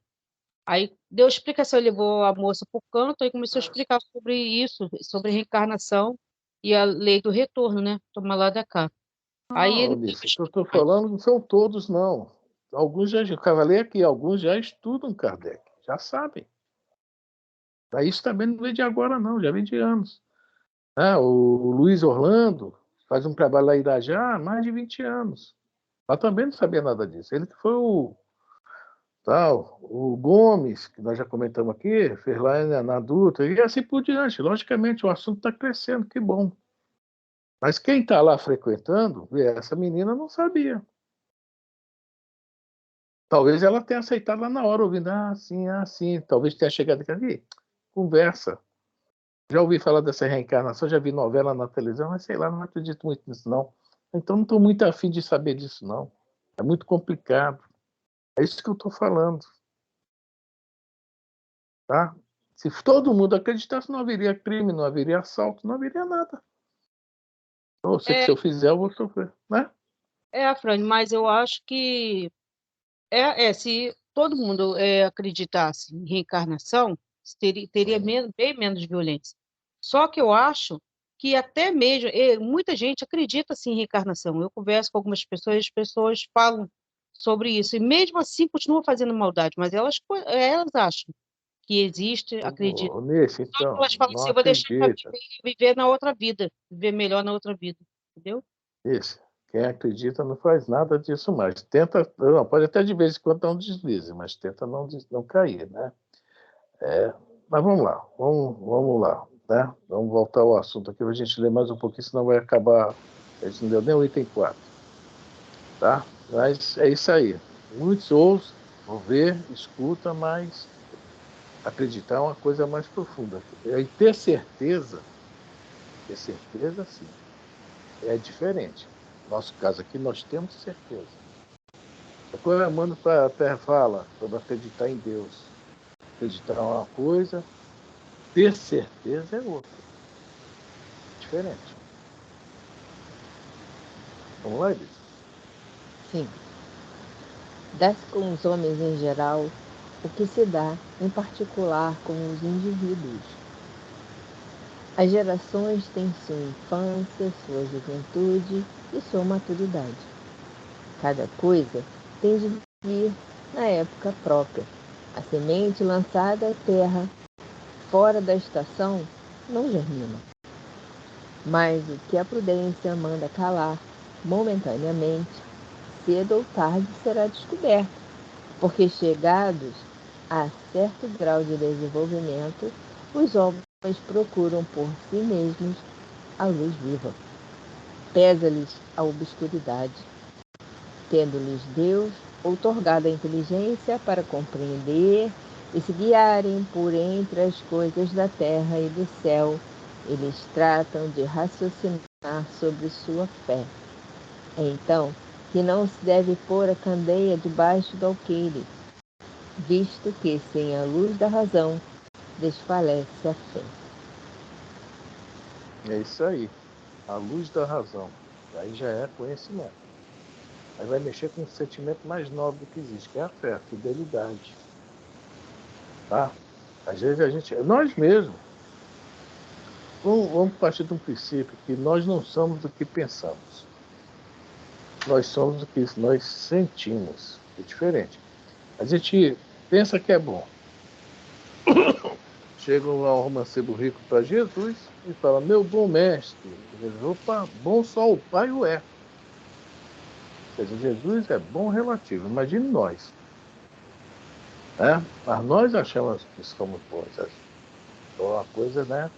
Aí deu explicação, ele levou a moça para o canto e começou a explicar sobre isso, sobre reencarnação e a lei do retorno, né? Toma lá da cá. Aí Não, ele Ulisses, o que eu estou falando não são todos, não. Alguns já, falei aqui, alguns já estudam Kardec, já sabem. Isso também não vem de agora, não, já vem de anos. O Luiz Orlando faz um trabalho lá em Irajá há mais de 20 anos. Mas também não sabia nada disso. Ele que foi Tal. O Gomes, que nós já comentamos aqui, fez lá na adulta, e assim por diante. Logicamente, o assunto está crescendo, que bom. Mas quem está lá frequentando, essa menina não sabia. Talvez ela tenha aceitado lá na hora, ouvindo, ah, sim. Talvez tenha chegado aqui, conversa. Já ouvi falar dessa reencarnação, já vi novela na televisão, mas sei lá, não acredito muito nisso, não. Então não estou muito afim de saber disso, não. É muito complicado. É isso que eu estou falando. Tá? Se todo mundo acreditasse, não haveria crime, não haveria assalto, não haveria nada. Eu sei que se eu fizer, eu vou sofrer, né? Frane, mas eu acho que se todo mundo acreditasse em reencarnação, teria bem menos violência. Só que eu acho que até mesmo muita gente acredita assim, em reencarnação. Eu converso com algumas pessoas, as pessoas falam sobre isso, e mesmo assim continuam fazendo maldade, mas elas acham que existe, acreditam. Nesse, Só que então, elas falam não assim, eu vou deixar para acredita. viver na outra vida, viver melhor na outra vida, entendeu? Isso. Quem acredita não faz nada disso mais. Tenta, não, pode até de vez em quando dar um deslize, mas tenta não cair, né? Mas vamos lá, vamos lá, né? Vamos voltar ao assunto aqui para a gente ler mais um pouquinho, senão vai acabar. A gente não deu nem o item 4, tá? Mas é isso aí. Muitos ousam, vão ver, escuta, mas acreditar é uma coisa mais profunda. E ter certeza, sim, é diferente. No nosso caso aqui, nós temos certeza. Quando a Mano para a Terra fala sobre acreditar em Deus, acreditar é uma coisa, ter certeza é outra. Diferente. Vamos lá, Elisa? Sim. Dá-se com os homens em geral o que se dá, em particular, com os indivíduos. As gerações têm sua infância, sua juventude e sua maturidade. Cada coisa tem de vir na época própria. A semente lançada à terra fora da estação não germina. Mas o que a prudência manda calar momentaneamente, cedo ou tarde será descoberto, porque chegados a certo grau de desenvolvimento, os homens procuram por si mesmos a luz viva. Pesa-lhes a obscuridade, tendo-lhes Deus outorgado a inteligência para compreender e se guiarem por entre as coisas da terra e do céu. Eles tratam de raciocinar sobre sua fé. É então que não se deve pôr a candeia debaixo do alqueire, visto que sem a luz da razão desfalece a fé. É isso aí. A luz da razão. Aí já é conhecimento. Aí vai mexer com o sentimento mais nobre que existe, que é a fé, a fidelidade. Tá? Às vezes nós mesmos, vamos partir de um princípio que nós não somos o que pensamos. Nós somos o que nós sentimos. É diferente. A gente pensa que é bom. Chega um romancebo rico para Jesus e fala, meu bom mestre. Jesus, opa, bom só o Pai o é. Quer dizer, Jesus é bom relativo. Imagine nós. Né? Mas nós achamos que somos bons. É uma coisa, né?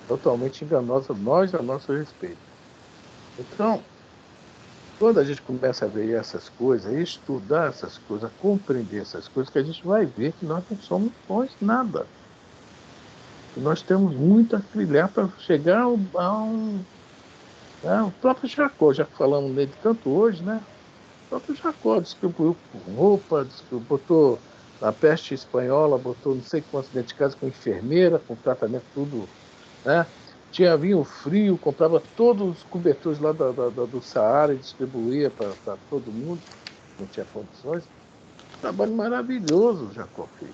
Totalmente enganosa nós a nosso respeito. Então, quando a gente começa a ver essas coisas, a estudar essas coisas, a compreender essas coisas, que a gente vai ver que nós não somos bons nada. E nós temos muito a trilhar para chegar a um... Né? O próprio Jacó, já que falamos nele tanto hoje, né? O próprio Jacó distribuiu roupa, botou na peste espanhola, botou não sei quantos dentro de casa com enfermeira, com tratamento tudo, né? Tinha vinho frio, comprava todos os cobertores lá do Saara e distribuía para todo mundo, não tinha condições. Trabalho maravilhoso o Jacó fez.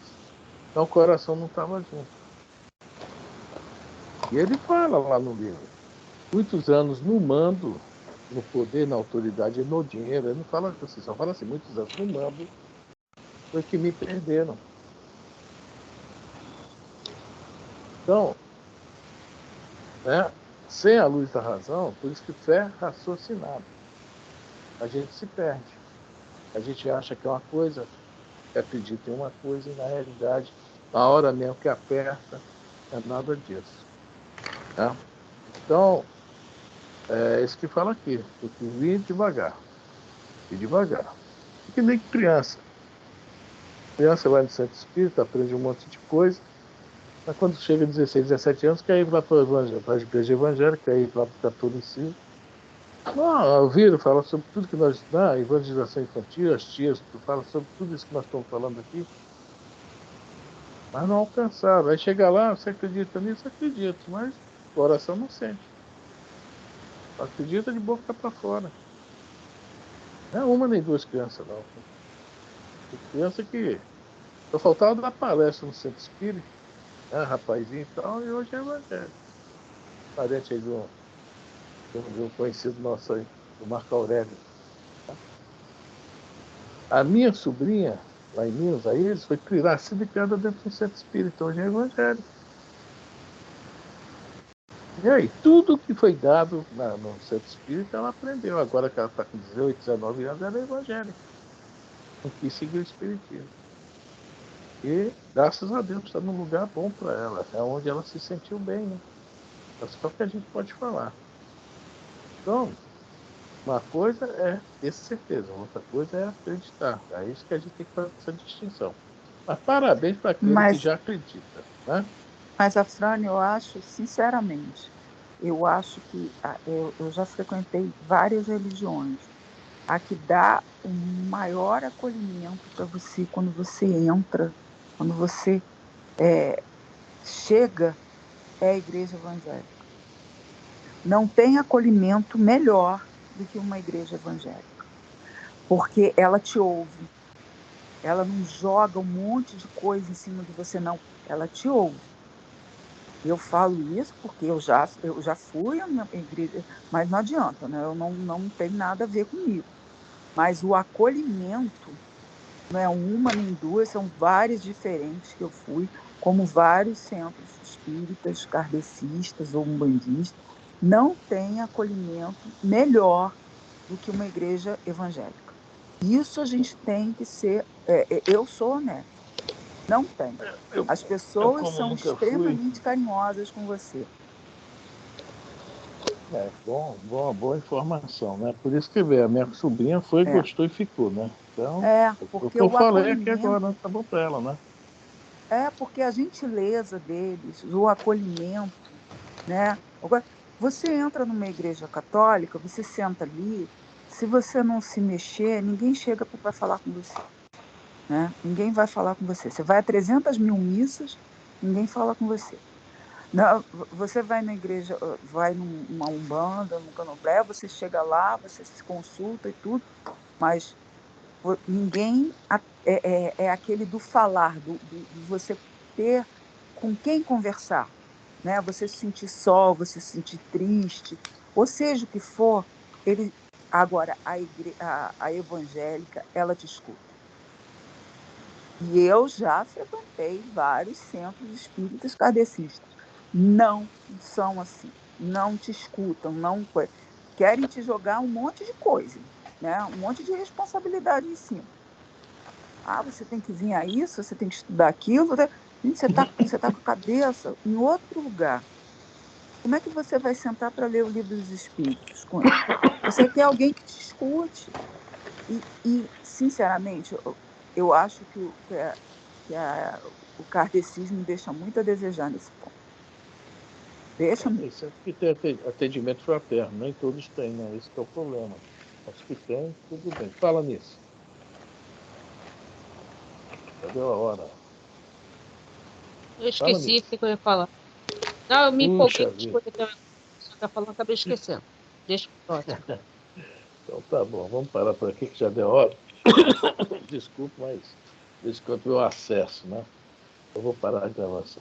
Então o coração não estava junto. E ele fala lá no livro, muitos anos no mando, no poder, na autoridade e no dinheiro. Ele não fala assim, só fala assim, muitos anos no mando foi que me perderam. Então, né, sem a luz da razão, por isso que fé é raciocinada. A gente se perde. A gente acha que é uma coisa, acredita em uma coisa, e na realidade, na hora mesmo que aperta, é nada disso. Tá? Então, é isso que fala aqui, tem que vir devagar. E devagar. E que nem criança. Criança vai no centro espírita, aprende um monte de coisa, mas quando chega a 16, 17 anos, quer ir lá para a igreja evangélica, quer ir lá para o catolicismo. Não, ouviram falar sobre tudo que nós... a evangelização infantil, as tias falam sobre tudo isso que nós estamos falando aqui, mas não alcançaram. Aí chega lá, você acredita nisso? Acredito, mas o coração não sente. Acredita de boca para fora. Não é uma nem duas crianças, não. Tem criança que... Só faltava dar palestra no centro espírita, né, rapazinho e tal, e hoje é evangélico. Parente aí de um conhecido nosso aí, do Marco Aurélio. A minha sobrinha, lá em Minas, aí, eles foi nascida e criada dentro do centro espírita, hoje é evangélico. E aí, tudo que foi dado no centro espírita, ela aprendeu. Agora que ela está com 18, 19 anos, ela é evangélica. Não quis seguir o espiritismo. E, graças a Deus, está num lugar bom para ela. É onde ela se sentiu bem, né? É só que a gente pode falar. Então, uma coisa é ter certeza, outra coisa é acreditar. É isso que a gente tem que fazer essa distinção. Mas parabéns para aquele que Mas, já acredita, né? mas Afrânio, eu acho, sinceramente, eu acho que eu já frequentei várias religiões. A que dá o maior acolhimento para você quando você entra, quando você chega, é a igreja evangélica. Não tem acolhimento melhor do que uma igreja evangélica, porque ela te ouve, ela não joga um monte de coisa em cima de você, não, ela te ouve. Eu falo isso porque eu já fui à minha igreja, mas não adianta, né? Eu não tem nada a ver comigo. Mas o acolhimento não é uma nem duas, são várias diferentes que eu fui, como vários centros espíritas, kardecistas ou umbandistas, não tem acolhimento melhor do que uma igreja evangélica. Isso a gente tem que ser. Eu sou honesta, não tem. As Eu pessoas como são nunca fui, extremamente carinhosas com você. boa informação, né? Por isso que a minha sobrinha foi, É, gostou e ficou, né? Então, o que porque eu o falei aqui acolhimento. agora tá bom para ela, né? Porque a gentileza deles, o acolhimento, né? Agora, você entra numa igreja católica, você senta ali, se você não se mexer, ninguém chega para falar com você, né? Ninguém vai falar com você. Você vai a 300 mil missas, ninguém fala com você. Não, você vai na igreja, vai numa umbanda, num candomblé, você chega lá, você se consulta e tudo, mas ninguém é aquele do falar, do você ter com quem conversar, né? Você se sentir só, você se sentir triste, ou seja o que for, ele agora a evangélica ela te escuta. E eu já frequentei vários centros espíritas kardecistas. Não são assim, não te escutam, não querem te jogar um monte de coisa, né? Um monte de responsabilidade em cima. Você tem que vir a isso, você tem que estudar aquilo. Gente, você tá com a cabeça em outro lugar. Como é que você vai sentar para ler o livro dos Espíritos com ele? Você quer alguém que te escute. Sinceramente, eu acho o kardecismo deixa muito a desejar nesse ponto. Deixa mesmo. Isso é porque tem atendimento fraterno, nem todos têm, né? Esse que é o problema. Os que têm, tudo bem. Fala nisso. Já deu a hora. Eu Fala esqueci o nisso. que eu ia falar. Não, eu me empolguei Puxa com as vida. coisas que a pessoa está falando, acabei esquecendo. Deixa para o próximo. Então tá bom, vamos parar por aqui que já deu hora. Desculpa, mas desculpe o acesso, né? Eu vou parar a gravação.